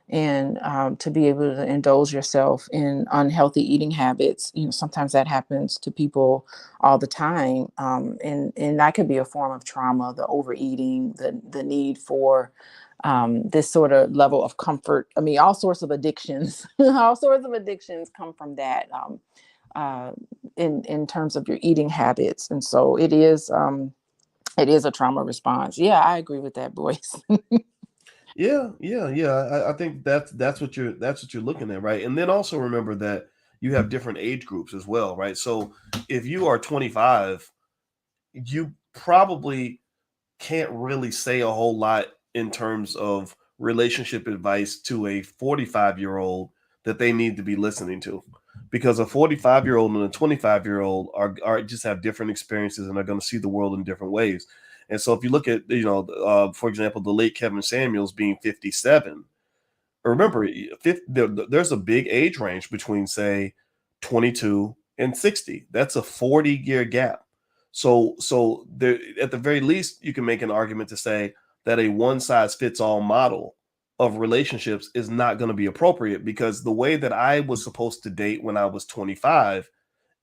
and to be able to indulge yourself in unhealthy eating habits. Sometimes that happens to people all the time, and that could be a form of trauma. The overeating, the need for this sort of level of comfort. I mean, all sorts of addictions, all sorts of addictions come from that. Uh, in terms of your eating habits, and so it is a trauma response. Yeah, I agree with that, Boyce. Yeah. I think that's what you're looking at, right? And then also remember that you have different age groups as well, right? So if you are 25, you probably can't really say a whole lot in terms of relationship advice to a 45-year-old that they need to be listening to, because a 45-year-old and a 25-year-old are just have different experiences and are going to see the world in different ways. And so if you look at for example, the late Kevin Samuels being 57, remember, there's a big age range between, say, 22 and 60. That's a 40-year gap. So there, at the very least, you can make an argument to say that a one size fits all model of relationships is not going to be appropriate, because the way that I was supposed to date when I was 25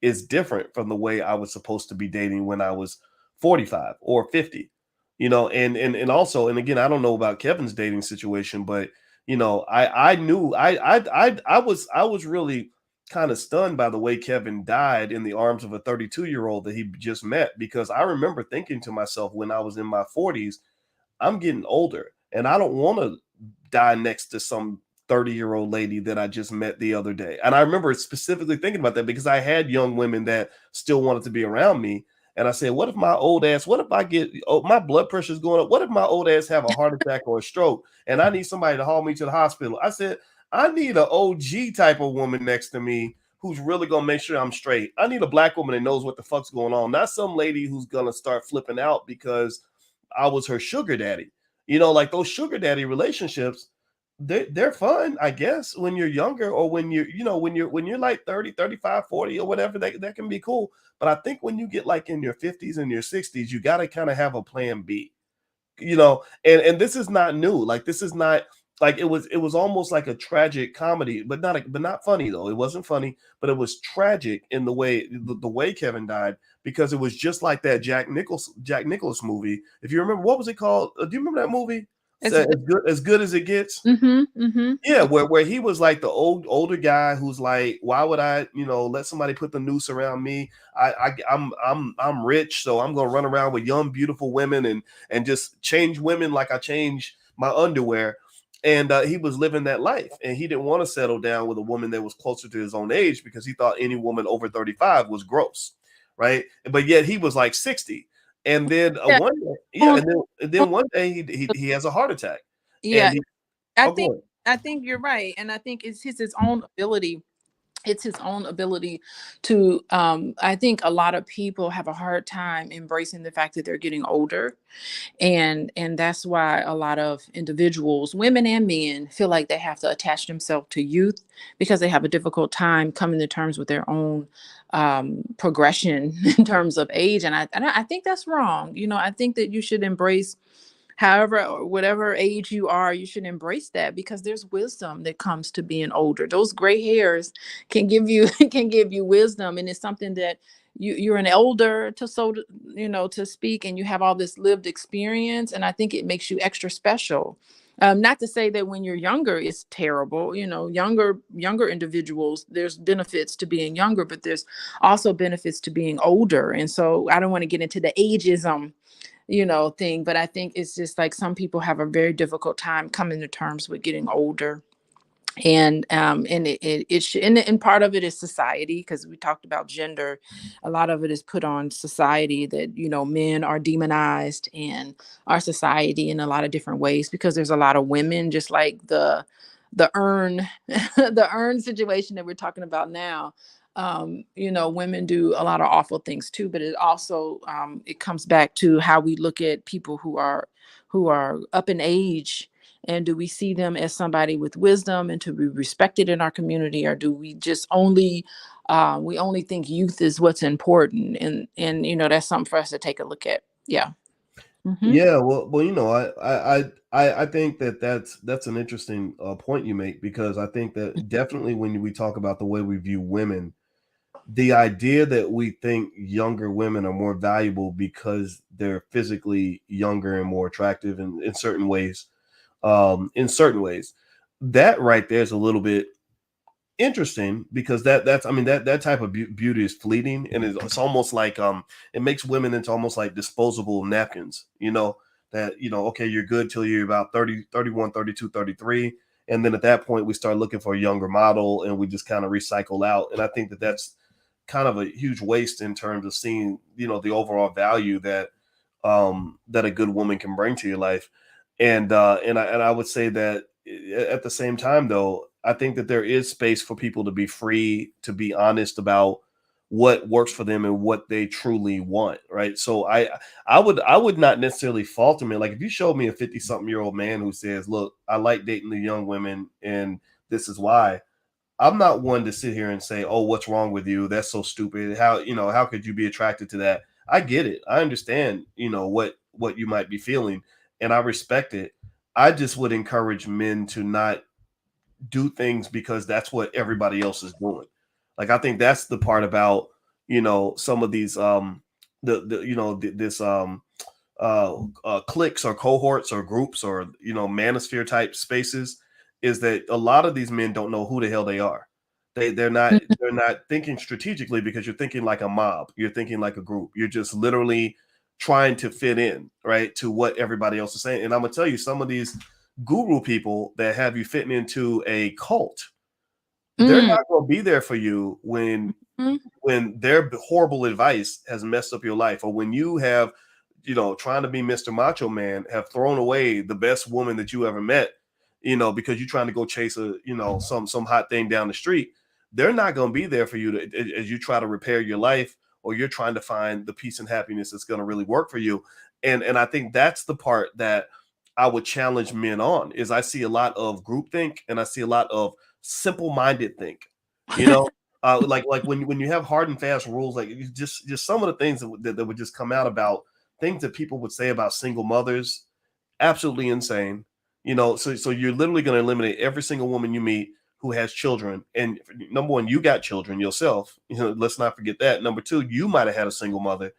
is different from the way I was supposed to be dating when I was 45 or 50. And also, and again, I don't know about Kevin's dating situation, but I knew I was really kind of stunned by the way Kevin died in the arms of a 32-year-old that he just met, because I remember thinking to myself when I was in my 40s, I'm getting older and I don't want to die next to some 30-year-old lady that I just met the other day. And I remember specifically thinking about that because I had young women that still wanted to be around me. And I said, what if my old ass, what if I get, my blood pressure is going up? What if my old ass have a heart attack or a stroke and I need somebody to haul me to the hospital? I said, I need an OG type of woman next to me who's really going to make sure I'm straight. I need a Black woman that knows what the fuck's going on, not some lady who's going to start flipping out because I was her sugar daddy. Like those sugar daddy relationships, they're fun, I guess, when you're younger, or when you're, when you're like 30, 35, 40, or whatever, that can be cool. But I think when you get like in your 50s and your 60s, you got to kind of have a plan B, and this is not new. Like, this is not like, it was almost like a tragic comedy, but not funny though. It wasn't funny, but it was tragic in the way Kevin died, because it was just like that Jack Nicholas movie. If you remember, what was it called? Do you remember that movie? It's good. As good as it gets. Mm-hmm. Mm-hmm. Yeah, where he was like the older guy who's like, why would I, let somebody put the noose around me? I'm rich, so I'm gonna run around with young, beautiful women, and just change women like I change my underwear. And he was living that life, and he didn't want to settle down with a woman that was closer to his own age, because he thought any woman over 35 was gross, right? But yet he was like 60, and then Yeah. one day, yeah, and then one day he has a heart attack, and Yeah. he. I Oh, think go ahead. I think you're right, and I think his own ability. It's his own ability to. I think a lot of people have a hard time embracing the fact that they're getting older, and that's why a lot of individuals, women and men, feel like they have to attach themselves to youth because they have a difficult time coming to terms with their own progression in terms of age. And I think that's wrong. I think that you should embrace, however or whatever age you are, you should embrace that, because there's wisdom that comes to being older. Those gray hairs can give you can give you wisdom, and it's something that you're an elder to, to speak, and you have all this lived experience, and I think it makes you extra special. Not to say that when you're younger it's terrible. Younger individuals, there's benefits to being younger, but there's also benefits to being older. And so I don't want to get into the ageism thing, but I think it's just like some people have a very difficult time coming to terms with getting older. And and part of it is society, because we talked about gender. A lot of it is put on society, that men are demonized in our society in a lot of different ways, because there's a lot of women, just like the urn the urn situation that we're talking about now. Women do a lot of awful things too, but it also it comes back to how we look at people who are up in age, and do we see them as somebody with wisdom and to be respected in our community, or do we just only think youth is what's important? And that's something for us to take a look at. Yeah. Hmm. Yeah, well, I think that's an interesting point you make, because I think that definitely when we talk about the way we view women, the idea that we think younger women are more valuable because they're physically younger and more attractive in certain ways, that right there is a little bit interesting, because that's, I mean, that type of beauty is fleeting, and it's almost like, it makes women into almost like disposable napkins, that, okay, you're good till you're about 30, 31, 32, 33, and then at that point we start looking for a younger model, and we just kind of recycle out. And I think that that's kind of a huge waste in terms of seeing, the overall value that a good woman can bring to your life. And I would say that, at the same time, though, I think that there is space for people to be free, to be honest about what works for them and what they truly want, right? So I would not necessarily fault them. Like, if you showed me a 50 something year old man who says, "Look, I like dating the young women, and this is why," I'm not one to sit here and say, "Oh, what's wrong with you? That's so stupid. How could you be attracted to that?" I get it. I understand, what you might be feeling, and I respect it. I just would encourage men to not do things because that's what everybody else is doing. Like, I think that's the part about, some of these the this cliques or cohorts or groups, or manosphere type spaces, is that a lot of these men don't know who the hell they are. They're not thinking strategically, because you're thinking like a mob, you're thinking like a group, you're just literally trying to fit in, right, to what everybody else is saying. And I'm gonna tell you, some of these guru people that have you fitting into a cult, they're Mm. not going to be there for you when Mhm. their horrible advice has messed up your life, or when you have, trying to be Mr. Macho Man, have thrown away the best woman that you ever met, because you're trying to go chase a, some hot thing down the street. They're not going to be there for you as you try to repair your life, or you're trying to find the peace and happiness that's going to really work for you. And I think that's the part that I would challenge men on is I see a lot of groupthink and I see a lot of simple-minded think. You know, like when you have hard and fast rules, like just some of the things that would just come out about things that people would say about single mothers, absolutely insane. You know, so you're literally going to eliminate every single woman you meet who has children. And number one, you got children yourself. You know, let's not forget that. Number two, you might have had a single mother.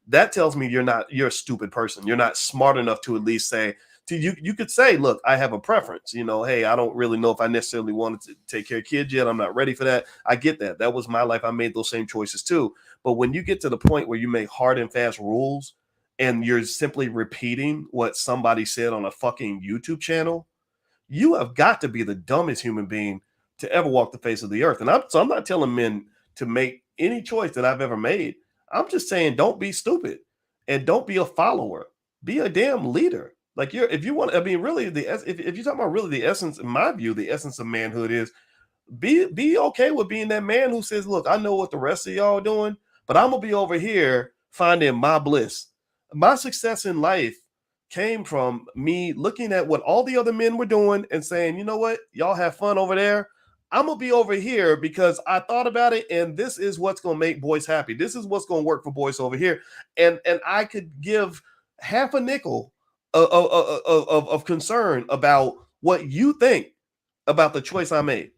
That tells me you're a stupid person. You're not smart enough to at least say to you could say, look, I have a preference. You know, hey, I don't really know if I necessarily wanted to take care of kids yet. I'm not ready for that. I get that. That was my life. I made those same choices too. But when you get to the point where you make hard and fast rules and you're simply repeating what somebody said on a fucking YouTube channel, you have got to be the dumbest human being to ever walk the face of the earth. And I'm not telling men to make any choice that I've ever made. I'm just saying don't be stupid and don't be a follower. Be a damn leader. Like if you want, I mean, really, if you're talking about really the essence, in my view, the essence of manhood is be okay with being that man who says, look, I know what the rest of y'all are doing, but I'm gonna be over here finding my bliss. My success in life came from me looking at what all the other men were doing and saying, you know what, y'all have fun over there. I'm gonna be over here because I thought about it, and this is what's gonna make boys happy. This is what's gonna work for boys over here. And I could give half a nickel of concern about what you think about the choice I made.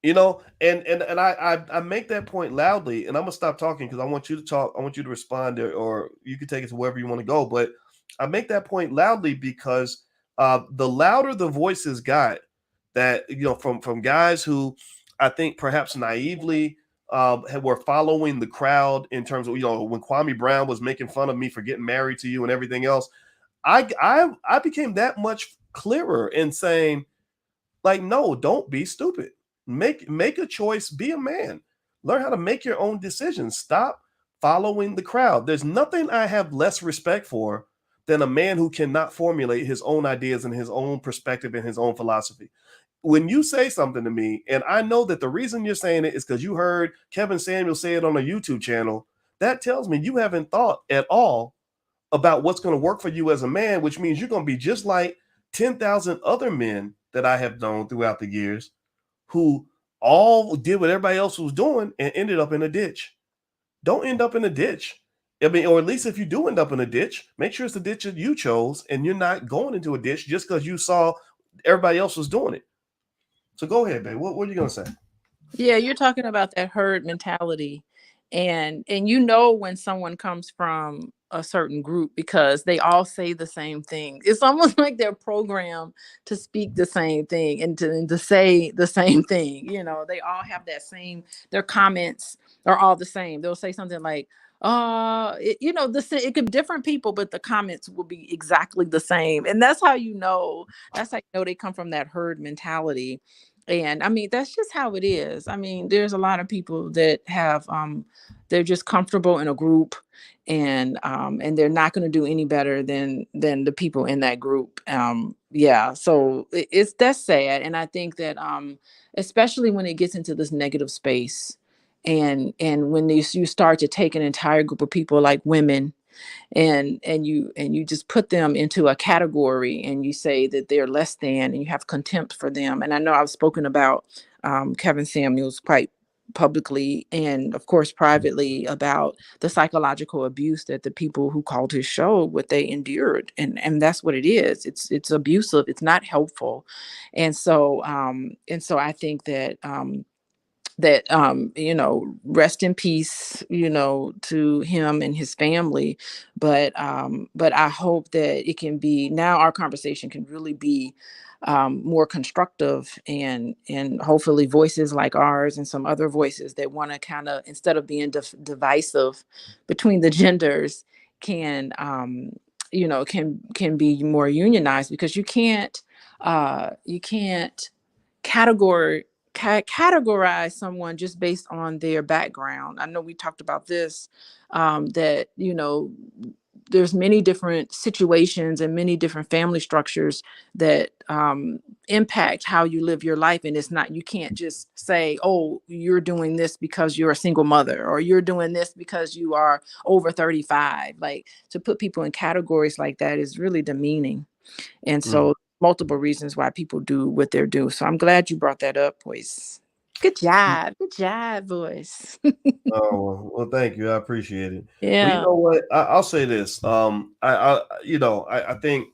You know, and I make that point loudly, and I'm gonna stop talking because I want you to talk. I want you to respond, or you can take it to wherever you want to go. But I make that point loudly because the louder the voices got, that from guys who I think perhaps naively were following the crowd in terms of when Kwame Brown was making fun of me for getting married to you and everything else. I became that much clearer in saying, like, no, don't be stupid. Make a choice. Be a man. Learn how to make your own decisions. Stop following the crowd. There's nothing I have less respect for than a man who cannot formulate his own ideas and his own perspective and his own philosophy. When you say something to me, and I know that the reason you're saying it is because you heard Kevin Samuel say it on a YouTube channel, that tells me you haven't thought at all about what's going to work for you as a man, which means you're going to be just like 10,000 other men that I have known throughout the years who all did what everybody else was doing and ended up in a ditch. Don't end up in a ditch. I mean, or at least if you do end up in a ditch, make sure it's the ditch that you chose and you're not going into a ditch just because you saw everybody else was doing it. So go ahead, babe. What are you going to say? Yeah, you're talking about that herd mentality. And when someone comes from a certain group because they all say the same thing. It's almost like they're programmed to speak the same thing and to say the same thing. They all have that same, their comments are all the same. They'll say something like, it could be different people, but the comments will be exactly the same. And that's how you know they come from that herd mentality. And I mean, that's just how it is. I mean, there's a lot of people that have they're just comfortable in a group, and they're not going to do any better than the people in that group. Yeah, so that's sad. And I think that especially when it gets into this negative space, and when you start to take an entire group of people like women, and you just put them into a category, and you say that they're less than, and you have contempt for them. And I know I've spoken about Kevin Samuels quite publicly, and of course privately, about the psychological abuse that the people who called his show, what they endured. And that's what it is. It's abusive. It's not helpful. And so I think that rest in peace, to him and his family. But I hope that it can be, now our conversation can really be more constructive, and hopefully voices like ours and some other voices that want to kind of, instead of being divisive between the genders, can can be more unionized, because you can't categorize someone just based on their background. I know we talked about this, that there's many different situations and many different family structures that impact how you live your life. And you can't just say, oh, you're doing this because you're a single mother, or you're doing this because you are over 35. Like, to put people in categories like that is really demeaning. And Mm. so multiple reasons why people do what they're doing. So I'm glad you brought that up, boys. Good job. Good job, boys. Oh, well, thank you. I appreciate it. Well, you Yeah. know what? I'll say this. I think,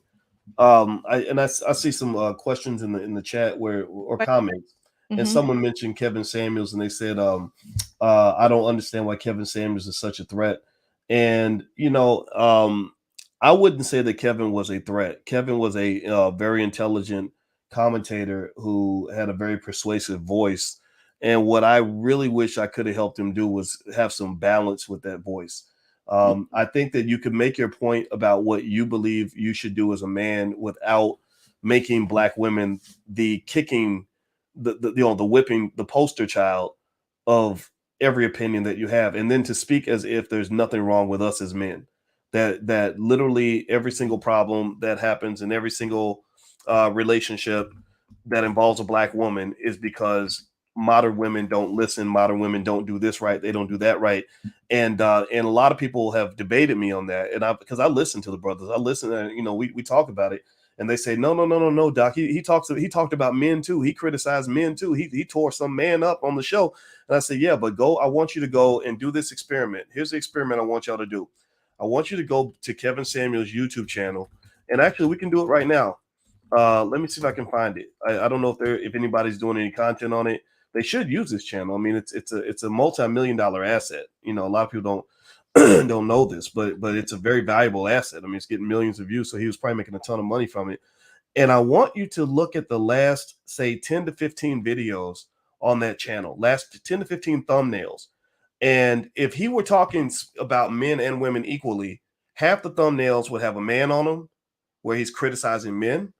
I see some questions in the chat or comments, and Mm-hmm. someone mentioned Kevin Samuels, and they said, I don't understand why Kevin Samuels is such a threat. And I wouldn't say that Kevin was a threat. Kevin was a very intelligent commentator who had a very persuasive voice. And what I really wish I could have helped him do was have some balance with that voice. I think that you could make your point about what you believe you should do as a man without making black women the kicking, the whipping, the poster child of every opinion that you have, and then to speak as if there's nothing wrong with us as men. That literally every single problem that happens in every single relationship that involves a black woman is because modern women don't listen, modern women don't do this right, they don't do that right. And a lot of people have debated me on that, and I because I listen to the brothers, I listen, and we talk about it, and they say no, doc, he talked about men too, he criticized men too, he tore some man up on the show. And I said, yeah, but I want you to go and do this experiment. Here's the experiment I want y'all to do. I want you to go to Kevin Samuels YouTube channel, and actually we can do it right now. Let me see if I can find it. I don't know if anybody's doing any content on it. They should use this channel. I mean, it's a multi-million-dollar asset. A lot of people don't don't know this, but it's a very valuable asset. I mean, it's getting millions of views, so he was probably making a ton of money from it. And I want you to look at the last, say, 10 to 15 videos on that channel, last 10 to 15 thumbnails. And if he were talking about men and women equally, half the thumbnails would have a man on them where he's criticizing men,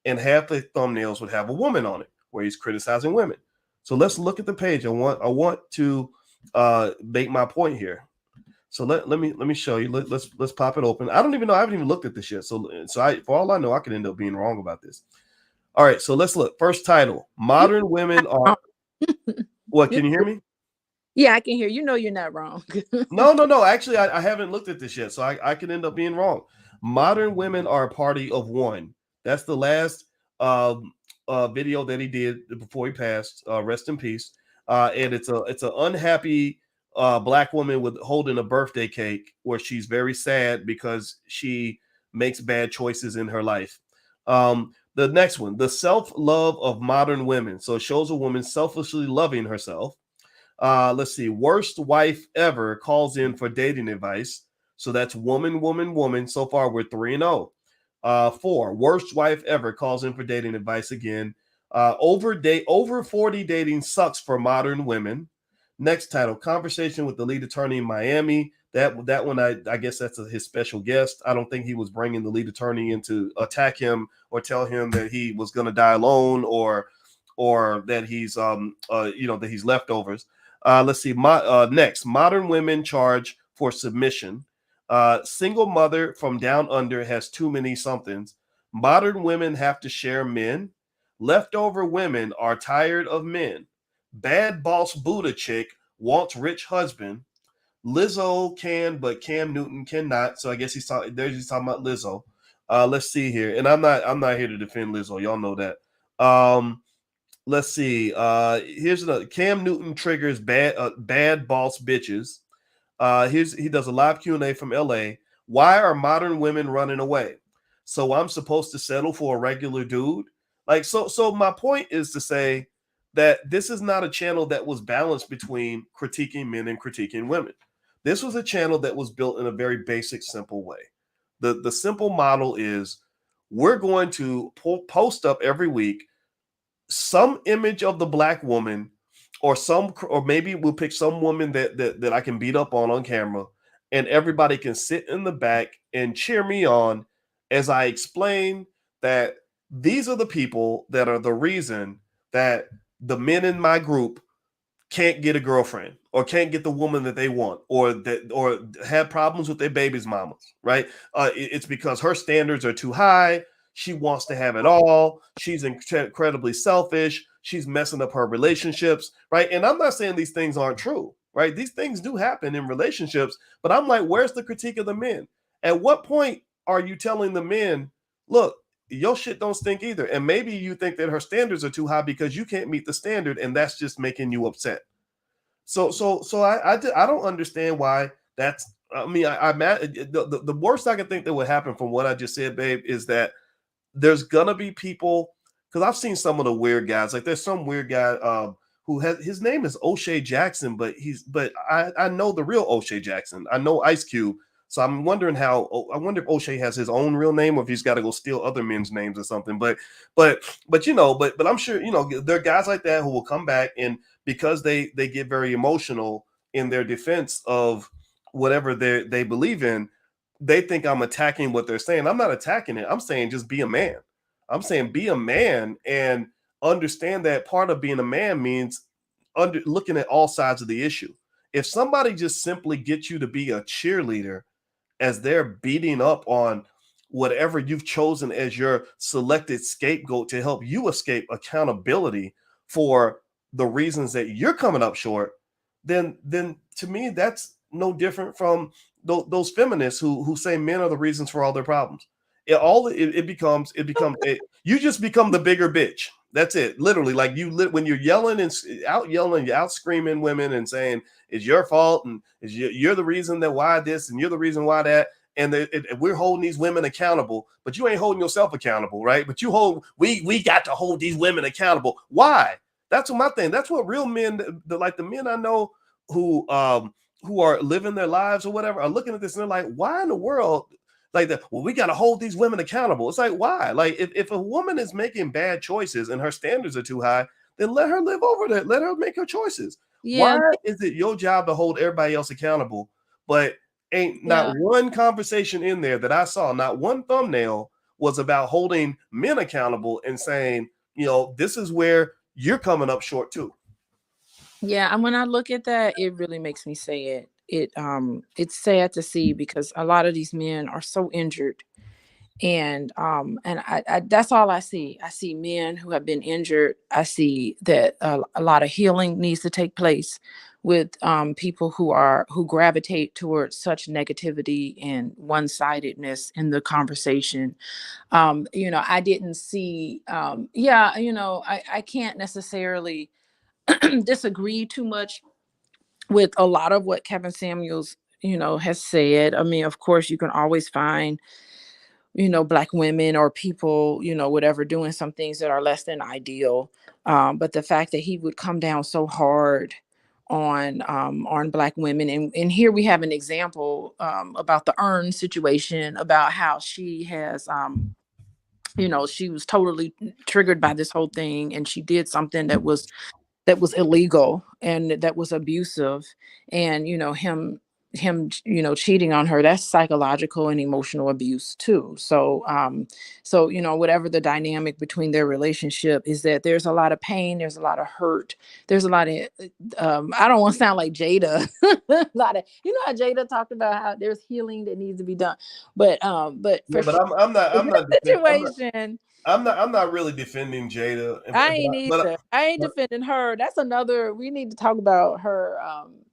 and half the thumbnails would have a woman on it where he's criticizing women. So let's look at the page. I want to make my point here. So let me show you. Let's pop it open. I don't even know. I haven't even looked at this yet. So for all I know, I could end up being wrong about this. All right. So let's look. First title: Modern women are. What? Can you hear me? Yeah, I can hear. You know you're not wrong. No. Actually, I haven't looked at this yet, so I could end up being wrong. Modern women are a party of one. That's the last video that he did before he passed. Rest in peace. And it's an unhappy black woman with holding a birthday cake where she's very sad because she makes bad choices in her life. The next one, the self-love of modern women. So it shows a woman selfishly loving herself. Let's see, worst wife ever calls in for dating advice. So that's woman. So far, we're 3-0. 4, worst wife ever calls in for dating advice again. Over 40 dating sucks for modern women. Next title, conversation with the lead attorney in Miami. That one, I guess that's his special guest. I don't think he was bringing the lead attorney in to attack him or tell him that he was going to die alone or that he's that he's leftovers. Let's see. Next, modern women charge for submission. Single mother from down under has too many somethings. Modern women have to share men. Leftover women are tired of men. Bad boss Buddha chick wants rich husband. Lizzo can, but Cam Newton cannot. So I guess he's talking about Lizzo. Let's see here, and I'm not here to defend Lizzo. Y'all know that. Let's see. Here's another. Cam Newton triggers bad boss bitches. He does a live Q&A from LA. Why are modern women running away? So I'm supposed to settle for a regular dude? Like, so my point is to say that this is not a channel that was balanced between critiquing men and critiquing women. This was a channel that was built in a very basic, simple way. The simple model is we're going to post up every week some image of the black woman or maybe we'll pick some woman that I can beat up on camera, and everybody can sit in the back and cheer me on as I explain that these are the people that are the reason that the men in my group can't get a girlfriend or can't get the woman that they want or have problems with their baby's mamas, right? It's because her standards are too high. She wants to have it all. She's incredibly selfish. She's messing up her relationships, right? And I'm not saying these things aren't true, right? These things do happen in relationships, but I'm like, where's the critique of the men? At what point are you telling the men, look, your shit don't stink either. And maybe you think that her standards are too high because you can't meet the standard, and that's just making you upset. So I don't understand why that's. I mean, the worst I can think that would happen from what I just said, babe, is that there's gonna be people, because I've seen some of the weird guys. Like there's some weird guy who has, his name is O'Shea Jackson, but I know the real O'Shea Jackson. I know Ice Cube. So I'm wondering I wonder if O'Shea has his own real name or if he's got to go steal other men's names or something. But I'm sure, there are guys like that who will come back, and because they get very emotional in their defense of whatever they believe in, they think I'm attacking what they're saying. I'm not attacking it. I'm saying just be a man. I'm saying be a man and understand that part of being a man means looking at all sides of the issue. If somebody just simply gets you to be a cheerleader as they're beating up on whatever you've chosen as your selected scapegoat to help you escape accountability for the reasons that you're coming up short, then to me that's no different from those feminists who say men are the reasons for all their problems. It becomes you just become the bigger bitch. That's it. Literally, like when you're yelling and you're out screaming women and saying it's your fault and you're the reason that why this and you're the reason why that. And we're holding these women accountable, but you ain't holding yourself accountable, right? But we got to hold these women accountable. Why? That's what my thing. That's what real men, like the men I know who are living their lives or whatever, are looking at this and they're like, why in the world? Like that, well, we got to hold these women accountable. It's like, why? Like, if a woman is making bad choices and her standards are too high, then let her live over that. Let her make her choices. Yeah. Why is it your job to hold everybody else accountable, but ain't not one conversation in there that I saw, not one thumbnail was about holding men accountable and saying, this is where you're coming up short too. Yeah, and when I look at that, it really makes me say it. It's sad to see because a lot of these men are so injured, and I that's all I see. I see men who have been injured. I see that a lot of healing needs to take place with people who gravitate towards such negativity and one-sidedness in the conversation. I didn't see. I can't necessarily disagree too much with a lot of what Kevin Samuels, has said. I mean, of course, you can always find, Black women or people, whatever, doing some things that are less than ideal. But the fact that he would come down so hard on Black women, and here we have an example about the Earn situation, about how she has she was totally triggered by this whole thing, and she did something that was illegal and that was abusive, and him cheating on her, that's psychological and emotional abuse too. So whatever the dynamic between their relationship is, that there's a lot of pain, there's a lot of hurt, there's a lot of I don't want to sound like Jada a lot of, how Jada talked about how there's healing that needs to be done, but I'm not situation. I'm not really defending Jada. I ain't either. I ain't defending her. That's another. We need to talk about her.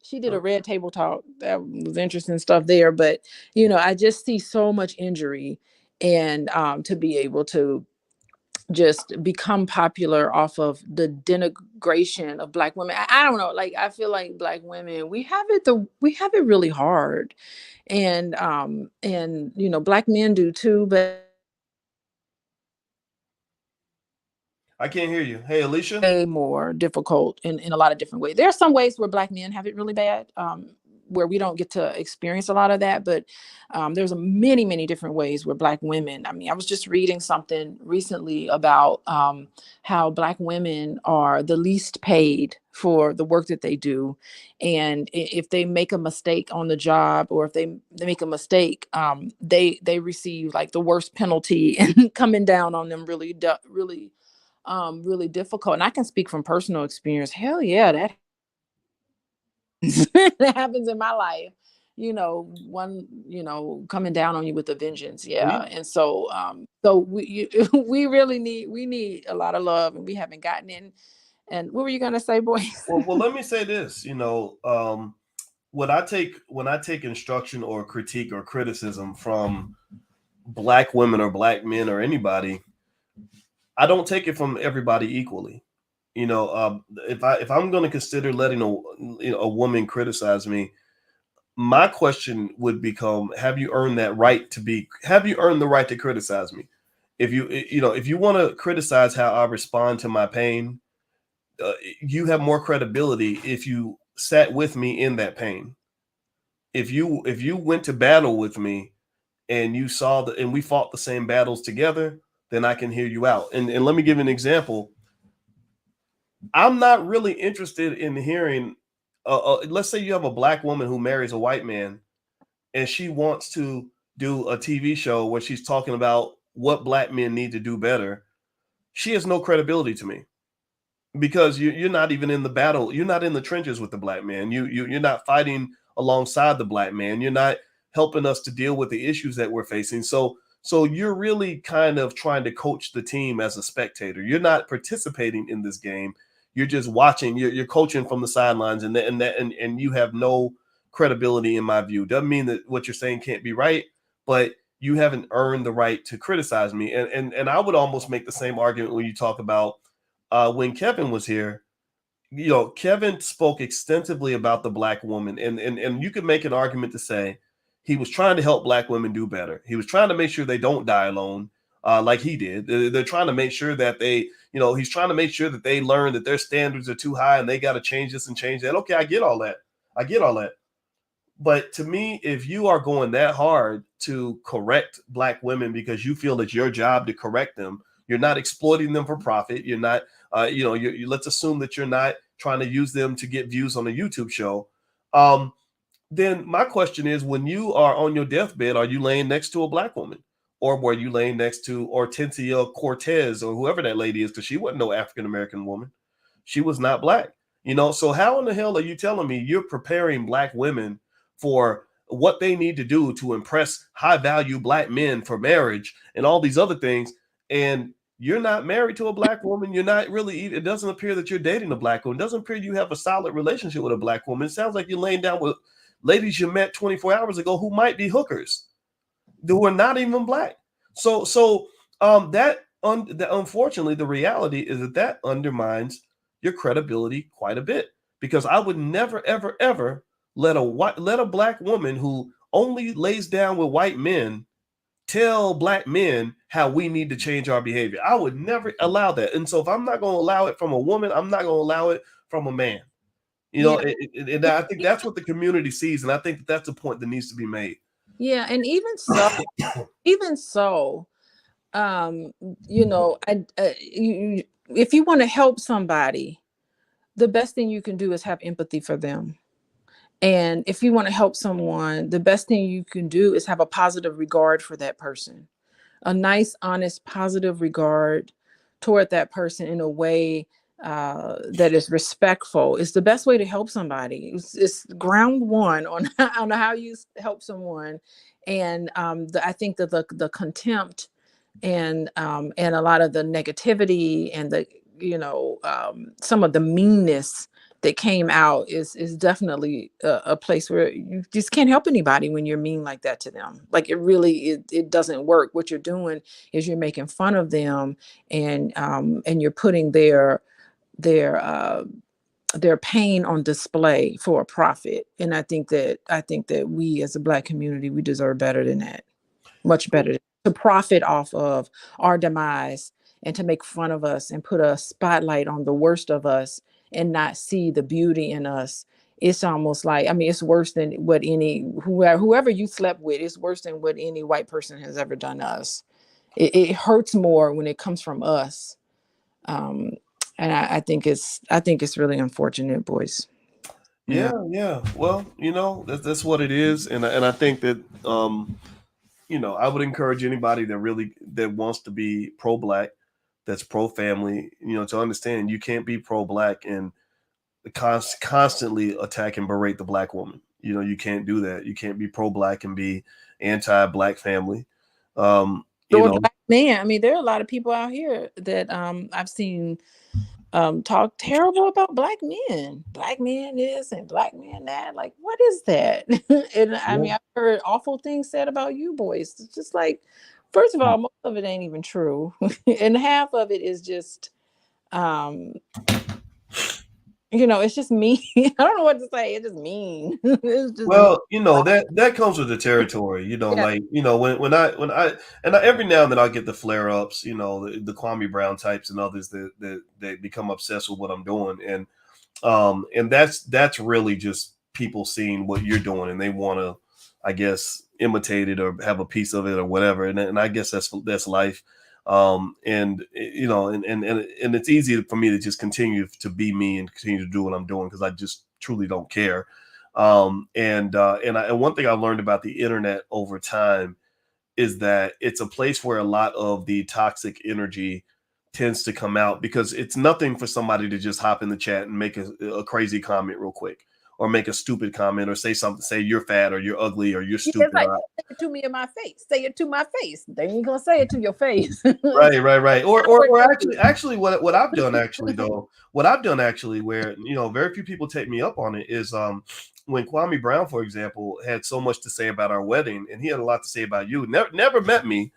She did a Red Table Talk. That was interesting stuff there. But I just see so much injury, and to be able to just become popular off of the denigration of Black women. I don't know. Like, I feel like Black women, we have it really hard, and Black men do too, but I can't hear you. Hey, Alicia. Way more difficult in a lot of different ways. There are some ways where Black men have it really bad, where we don't get to experience a lot of that. But there's many, many different ways where Black women. I mean, I was just reading something recently about how Black women are the least paid for the work that they do, and if they make a mistake on the job, or if they make a mistake, they receive like the worst penalty and coming down on them really difficult. And I can speak from personal experience. Hell yeah, that that happens in my life. One, coming down on you with a vengeance. Yeah. And so we really need a lot of love, and we haven't gotten in. And what were you gonna say, boy? Well, let me say this. When I take instruction or critique or criticism from black women or black men or anybody, I don't take it from everybody equally. You know, if I'm going to consider letting a woman criticize me, my question would become: have you earned that right to be? Have you earned the right to criticize me? If you want to criticize how I respond to my pain, uh, you have more credibility if you sat with me in that pain. If you went to battle with me and you saw and we fought the same battles together, then I can hear you out. And let me give you an example. I'm not really interested in hearing. Let's say you have a black woman who marries a white man, and she wants to do a TV show where she's talking about what black men need to do better. She has no credibility to me because you're not even in the battle. You're not in the trenches with the black man. You're not fighting alongside the black man. You're not helping us to deal with the issues that we're facing. So you're really kind of trying to coach the team as a spectator. You're not participating in this game. You're just watching. You're coaching from the sidelines, and you have no credibility in my view. Doesn't mean that what you're saying can't be right, but you haven't earned the right to criticize me. And I would almost make the same argument when you talk about when Kevin was here. You know, Kevin spoke extensively about the black woman, and you could make an argument to say he was trying to help black women do better. He was trying to make sure they don't die alone, like he did. They're trying to make sure that he's trying to make sure that they learn that their standards are too high and they got to change this and change that. Okay, I get all that. I get all that. But to me, if you are going that hard to correct black women because you feel it's your job to correct them, you're not exploiting them for profit. You're not, let's assume that you're not trying to use them to get views on a YouTube show. Then my question is, when you are on your deathbed, are you laying next to a black woman? Or were you laying next to Hortensia Cortez or whoever that lady is? Because she wasn't no African American woman. She was not black. So how in the hell are you telling me you're preparing black women for what they need to do to impress high value black men for marriage and all these other things? And you're not married to a black woman. You're not really, it doesn't appear that you're dating a black woman. It doesn't appear you have a solid relationship with a black woman. It sounds like you're laying down with ladies you met 24 hours ago who might be hookers, who are not even black. That unfortunately, the reality is that undermines your credibility quite a bit, because I would never, ever, ever let a black woman who only lays down with white men tell black men how we need to change our behavior. I would never allow that. And so if I'm not going to allow it from a woman, I'm not going to allow it from a man. Yeah. And I think that's what the community sees, and I think that's a point that needs to be made. Yeah, and even so, if you want to help somebody, the best thing you can do is have empathy for them. And if you want to help someone, the best thing you can do is have a positive regard for that person, a nice, honest, positive regard toward that person in a way that is respectful. Is the best way to help somebody. It's ground one on how you help someone. And I think that the contempt and a lot of the negativity and the some of the meanness that came out is definitely a place where you just can't help anybody when you're mean like that to them. Like it doesn't work. What you're doing is you're making fun of them, and you're putting their pain on display for a profit. And I think that we as a Black community, we deserve better than that. Much better to profit off of our demise and to make fun of us and put a spotlight on the worst of us and not see the beauty in us. It's almost like, I mean, it's worse than what whoever you slept with, it's worse than what any white person has ever done to us. It hurts more when it comes from us. And I think it's really unfortunate, boys. Yeah. Well, that's what it is, and I think that I would encourage anybody that wants to be pro-black, that's pro-family, to understand you can't be pro-black and constantly attack and berate the black woman. You can't do that. You can't be pro-black and be anti-black family. Black man. I mean, there are a lot of people out here that I've seen talk terrible about black men. Black man this and black man that. Like, what is that? And I mean, I've heard awful things said about you boys. It's just like, First of all, most of it ain't even true. And half of it is just um it's just mean. I don't know what to say. It's just mean. It's just mean. Well, that comes with the territory. Yeah. Like every now and then I get the flare ups. The Kwame Brown types and others that become obsessed with what I'm doing, and that's really just people seeing what you're doing and they want to, I guess, imitate it or have a piece of it or whatever. And I guess that's life. And it's easy for me to just continue to be me and continue to do what I'm doing because I just truly don't care. And one thing I've learned about the internet over time is that it's a place where a lot of the toxic energy tends to come out because it's nothing for somebody to just hop in the chat and make a crazy comment real quick or make a stupid comment or say something, say you're fat or you're ugly or you're Yeah, stupid. it's like, say it to me in my face. Say it to my face. They ain't gonna say it to your face. Right. Or actually what I've done actually though, what I've done actually where, very few people take me up on it is when Kwame Brown, for example, had so much to say about our wedding and he had a lot to say about you, never met me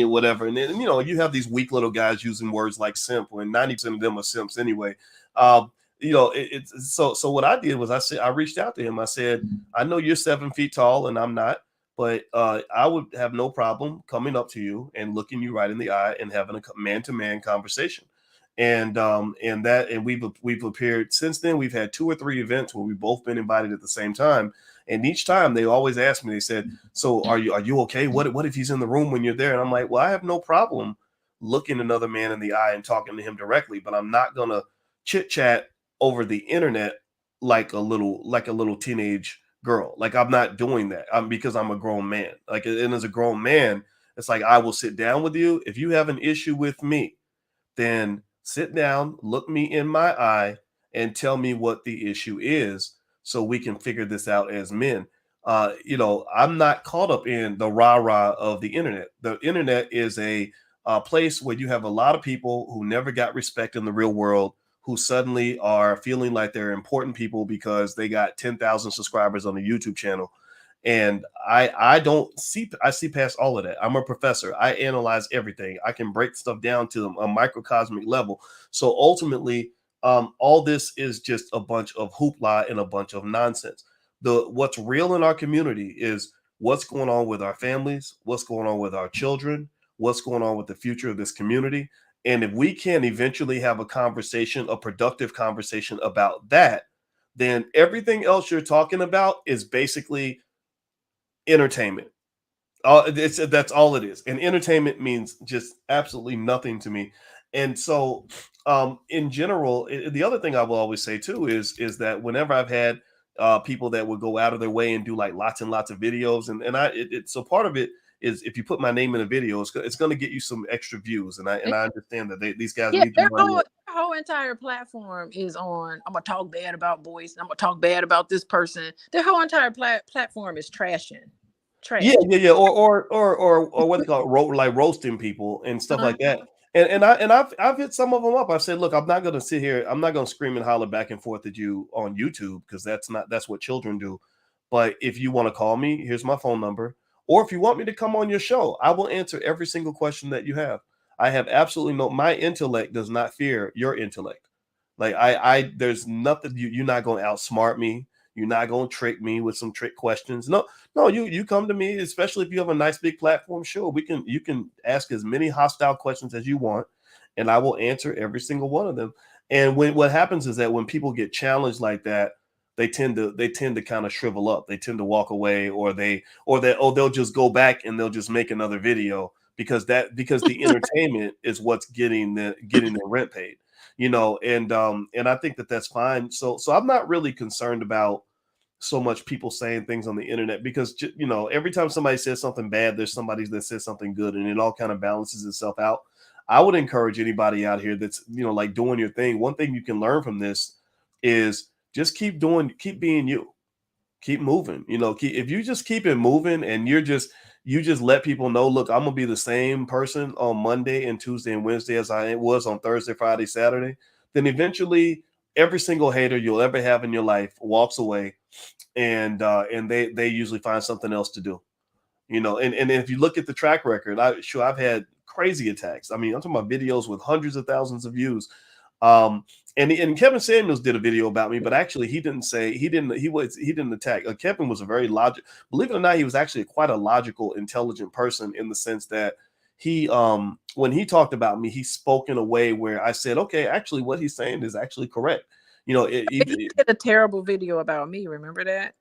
or whatever. And then, you have these weak little guys using words like simp when 90% of them are simps anyway. So what I did was I reached out to him. I said, I know you're 7 feet tall and I'm not, but I would have no problem coming up to you and looking you right in the eye and having a man-to-man conversation. And we've appeared since then. We've had 2 or 3 events where we've both been invited at the same time. And each time they always ask me, they said, so are you okay? What if he's in the room when you're there? And I'm like, well, I have no problem looking another man in the eye and talking to him directly, but I'm not going to chit chat over the internet like a little teenage girl. Like I'm not doing that. Because I'm a grown man. Like, and as a grown man, it's like I will sit down with you. If you have an issue with me, then sit down, look me in my eye, and tell me what the issue is so we can figure this out as men. I'm not caught up in the rah-rah of the internet. The internet is a place where you have a lot of people who never got respect in the real world, who suddenly are feeling like they're important people because they got 10,000 subscribers on the YouTube channel. And I see past all of that. I'm a professor. I analyze everything. I can break stuff down to a microcosmic level. So ultimately, all this is just a bunch of hoopla and a bunch of nonsense. What's real in our community is what's going on with our families, what's going on with our children, what's going on with the future of this community. And if we can eventually have a conversation, a productive conversation about that, then everything else you're talking about is basically entertainment. That's all it is. And entertainment means just absolutely nothing to me. And so, in general, the other thing I will always say too is that whenever I've had people that would go out of their way and do like lots and lots of videos, so part of it is if you put my name in a video, it's going to get you some extra views, and I understand that these guys Yeah, need the money. their whole entire platform is on. I'm gonna talk bad about boys. I'm gonna talk bad about this person. Their whole entire platform is trashing. Trash. Yeah. Or what they call it, like roasting people and stuff Uh, like that. And I've hit some of them up. I said, look, I'm not going to sit here. I'm not going to scream and holler back and forth at you on YouTube because that's what children do. But if you want to call me, here's my phone number. Or if you want me to come on your show, I will answer every single question that you have. I have absolutely my intellect does not fear your intellect. Like there's nothing you're not going to outsmart me. You're not going to trick me with some trick questions. No, you come to me, especially if you have a nice big platform. Sure, you can ask as many hostile questions as you want, and I will answer every single one of them. And what happens is that when people get challenged like that, they tend to kind of shrivel up. They tend to walk away, or they'll just go back and they'll just make another video because the entertainment is what's getting their rent paid. And I think that that's fine. So I'm not really concerned about so much people saying things on the internet because every time somebody says something bad, there's somebody that says something good, and it all kind of balances itself out. I would encourage anybody out here that's like doing your thing. One thing you can learn from this is just keep being you, keep moving. If you just keep it moving and you just let people know, look, I'm gonna be the same person on Monday and Tuesday and Wednesday as I was on Thursday, Friday, Saturday, then eventually every single hater you'll ever have in your life walks away, and they usually find something else to do. You know, and if you look at the track record, I've had crazy attacks. I mean, I'm talking about videos with hundreds of thousands of views. Um, and Kevin Samuels did a video about me, but actually he didn't attack. Kevin was a very believe it or not, he was actually quite a logical, intelligent person in the sense that he when he talked about me, he spoke in a way where I said, okay, actually what he's saying is actually correct. You know, He did a terrible video about me. Remember that?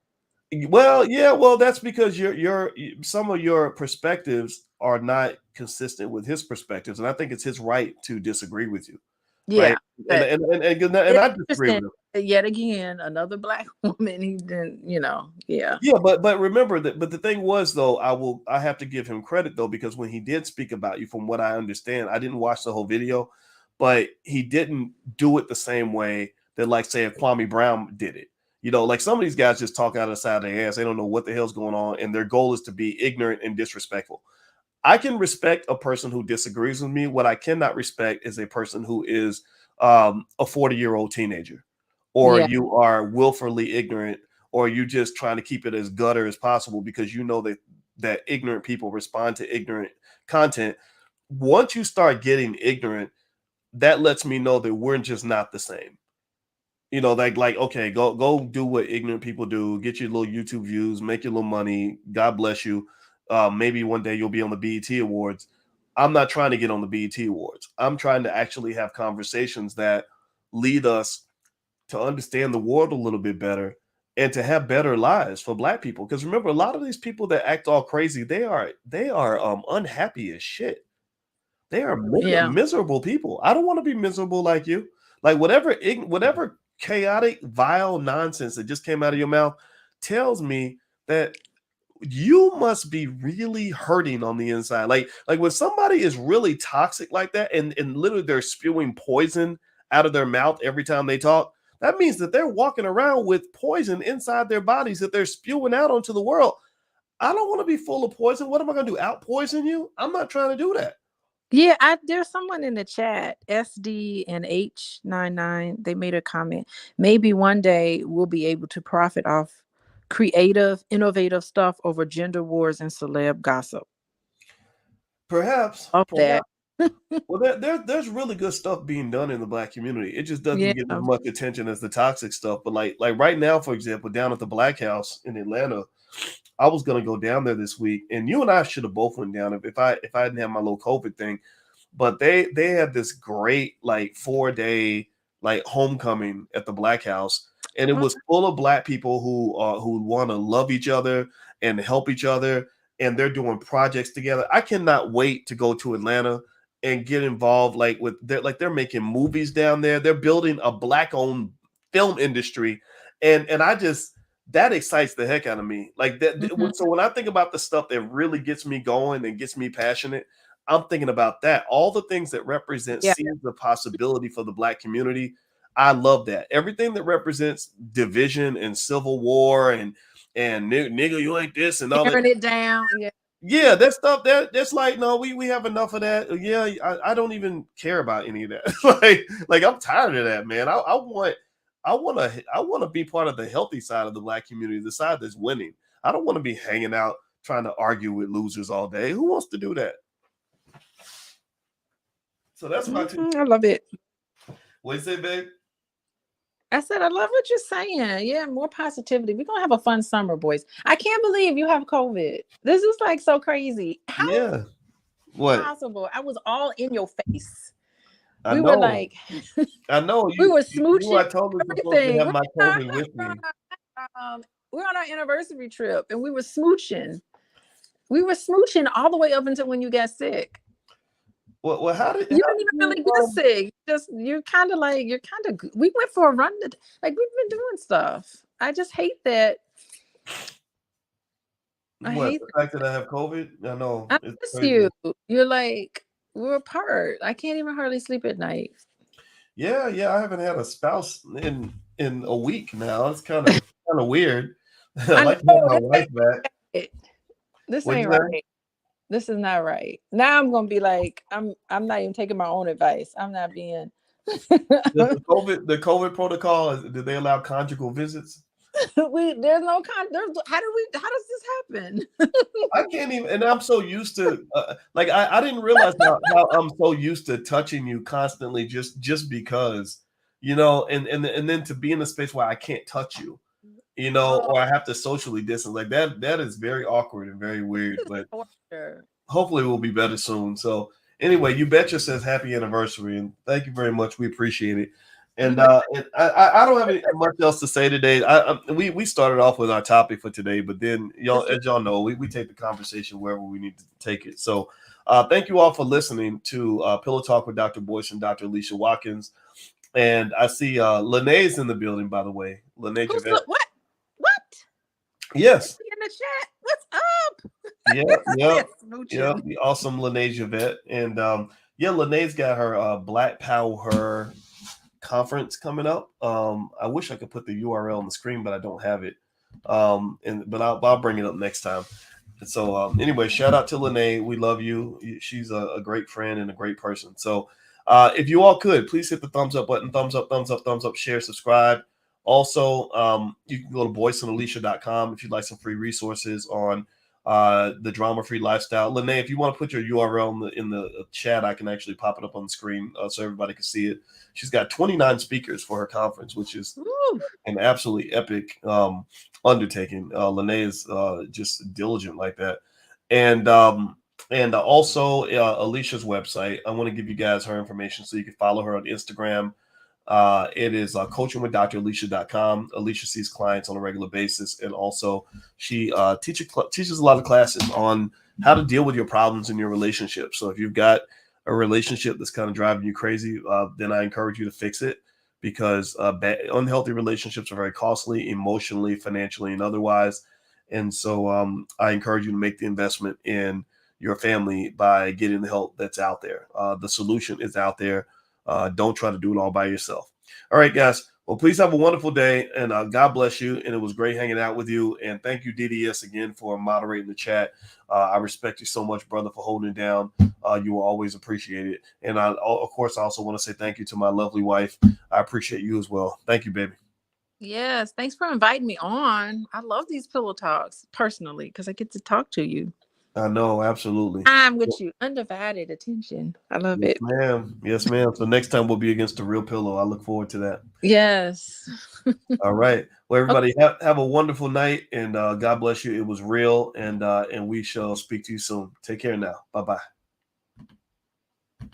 well, yeah, well, that's because your some of your perspectives are not consistent with his perspectives, and I think it's his right to disagree with you, right? Yeah, And but and I disagree with interesting. him. Yet again, another black woman. He didn't, yeah. Yeah, but remember that. But the thing was, though, I have to give him credit though, because when he did speak about you, from what I understand, I didn't watch the whole video, but he didn't do it the same way that, like, say, a Kwame Brown did it. You know, like some of these guys just talk out of the side of their ass. They don't know what the hell's going on, and their goal is to be ignorant and disrespectful. I can respect a person who disagrees with me. What I cannot respect is a person who is a 40-year-old teenager, or Yeah. you are willfully ignorant, or you just trying to keep it as gutter as possible because you know that ignorant people respond to ignorant content. Once you start getting ignorant, that lets me know that we're just not the same. You know, like okay, go do what ignorant people do, get your little YouTube views, make your little money. God bless you. Maybe one day you'll be on the BET Awards. I'm not trying to get on the BET Awards. I'm trying to actually have conversations that lead us to understand the world a little bit better and to have better lives for Black people. Because remember, a lot of these people that act all crazy, they are unhappy as shit. They are Yeah. miserable people. I don't want to be miserable like you. Like whatever chaotic, vile nonsense that just came out of your mouth tells me that you must be really hurting on the inside. Like when somebody is really toxic like that, and literally they're spewing poison out of their mouth every time they talk, that means that they're walking around with poison inside their bodies that they're spewing out onto the world. I don't want to be full of poison. What am I going to do? Out poison you? I'm not trying to do that. Yeah, there's someone in the chat, SD and H99. They made a comment. Maybe one day we'll be able to profit off creative, innovative stuff over gender wars and celeb gossip. Perhaps. Of that. Well, there's really good stuff being done in the Black community. It just doesn't Yeah. get as much attention as the toxic stuff. But like right now, for example, down at the Black House in Atlanta, I was gonna go down there this week, and you and I should have both went down if I didn't have my little COVID thing. But they had this great like 4-day like homecoming at the Black House, and it was full of Black people who want to love each other and help each other, and they're doing projects together. I cannot wait to go to Atlanta and get involved they're making movies down there. They're building a Black-owned film industry, and I just that excites the heck out of me. Like that. Mm-hmm. So when I think about the stuff that really gets me going and gets me passionate, I'm thinking about that. All the things that represent seeds of possibility for the Black community. I love that. Everything that represents division and civil war and nigga, you ain't this and all that. Tearing it down. Yeah. Yeah, that stuff that's like, no, we have enough of that. Yeah, I don't even care about any of that. like I'm tired of that, man. I want to be part of the healthy side of the Black community, the side that's winning. I don't want to be hanging out trying to argue with losers all day. Who wants to do that? So that's my I love it. What you say, babe? I said, I love what you're saying. Yeah, more positivity. We're going to have a fun summer, boys. I can't believe you have COVID. This is like so crazy. How Yeah. What? Possible? I was all in your face. I We know. were like, I know. We were smooching. I told you to have my COVID with me. We're on our anniversary trip and we were smooching. We were smooching all the way up until when you got sick. Well, how did you didn't even really get sick? You're kind of. We went for a run. Like we've been doing stuff. I just hate that. The fact that I have COVID? I know. I miss you. You're like, we're apart. I can't even hardly sleep at night. Yeah. I haven't had a spouse in a week now. It's kind of weird. I like to have my wife back. This ain't right. This is not right. Now I'm gonna be like, I'm not even taking my own advice. I'm not being the COVID protocol, did they allow conjugal visits? There's no how does this happen? I can't even, and I'm so used to like I didn't realize how I'm so used to touching you constantly just because, and then to be in a space where I can't touch you, or I have to socially distance like that. That is very awkward and very weird. But For sure. hopefully we'll be better soon. So anyway, you betcha says happy anniversary and thank you very much. We appreciate it. And I don't have any much else to say today. We started off with our topic for today, but then as y'all know, we take the conversation wherever we need to take it. So thank you all for listening to Pillow Talk with Dr. Boyce and Dr. Alicia Watkins. And I see Lene's in the building, by the way. Lene Javette. What? Yes. In the chat. What's up? Yeah. The awesome Lene Javette. And Lene's got her Black Power conference coming up. I wish I could put the URL on the screen, but I don't have it. But I'll bring it up next time. And so anyway, shout out to Lene. We love you. She's a great friend and a great person. So if you all could, please hit the thumbs up button. Thumbs up, share, subscribe. Also, you can go to boyceandalicia.com if you'd like some free resources on the drama-free lifestyle. Lene, if you want to put your URL in the chat, I can actually pop it up on the screen so everybody can see it. She's got 29 speakers for her conference, which is an absolutely epic undertaking. Lene is just diligent like that. And also Alicia's website. I want to give you guys her information so you can follow her on Instagram. It is coachingwithdralicia.com. Alicia sees clients on a regular basis, and also she teaches a lot of classes on how to deal with your problems in your relationship. So if you've got a relationship that's kind of driving you crazy, then I encourage you to fix it, because unhealthy relationships are very costly emotionally, financially, and otherwise. And so I encourage you to make the investment in your family by getting the help that's out there. The solution is out there. Don't try to do it all by yourself. All right, guys. Well, please have a wonderful day, and God bless you. And it was great hanging out with you. And thank you, DDS, again for moderating the chat. I respect you so much, brother, for holding it down. You will always appreciate it. And of course, I also want to say thank you to my lovely wife. I appreciate you as well. Thank you, baby. Yes, thanks for inviting me on. I love these pillow talks personally because I get to talk to you. I know, absolutely. I'm with you. Undivided attention. I love it. Ma'am. Yes, ma'am. So next time we'll be against the real pillow. I look forward to that. Yes. All right. Well, everybody have a wonderful night, and God bless you. It was real, and we shall speak to you soon. Take care now. Bye-bye.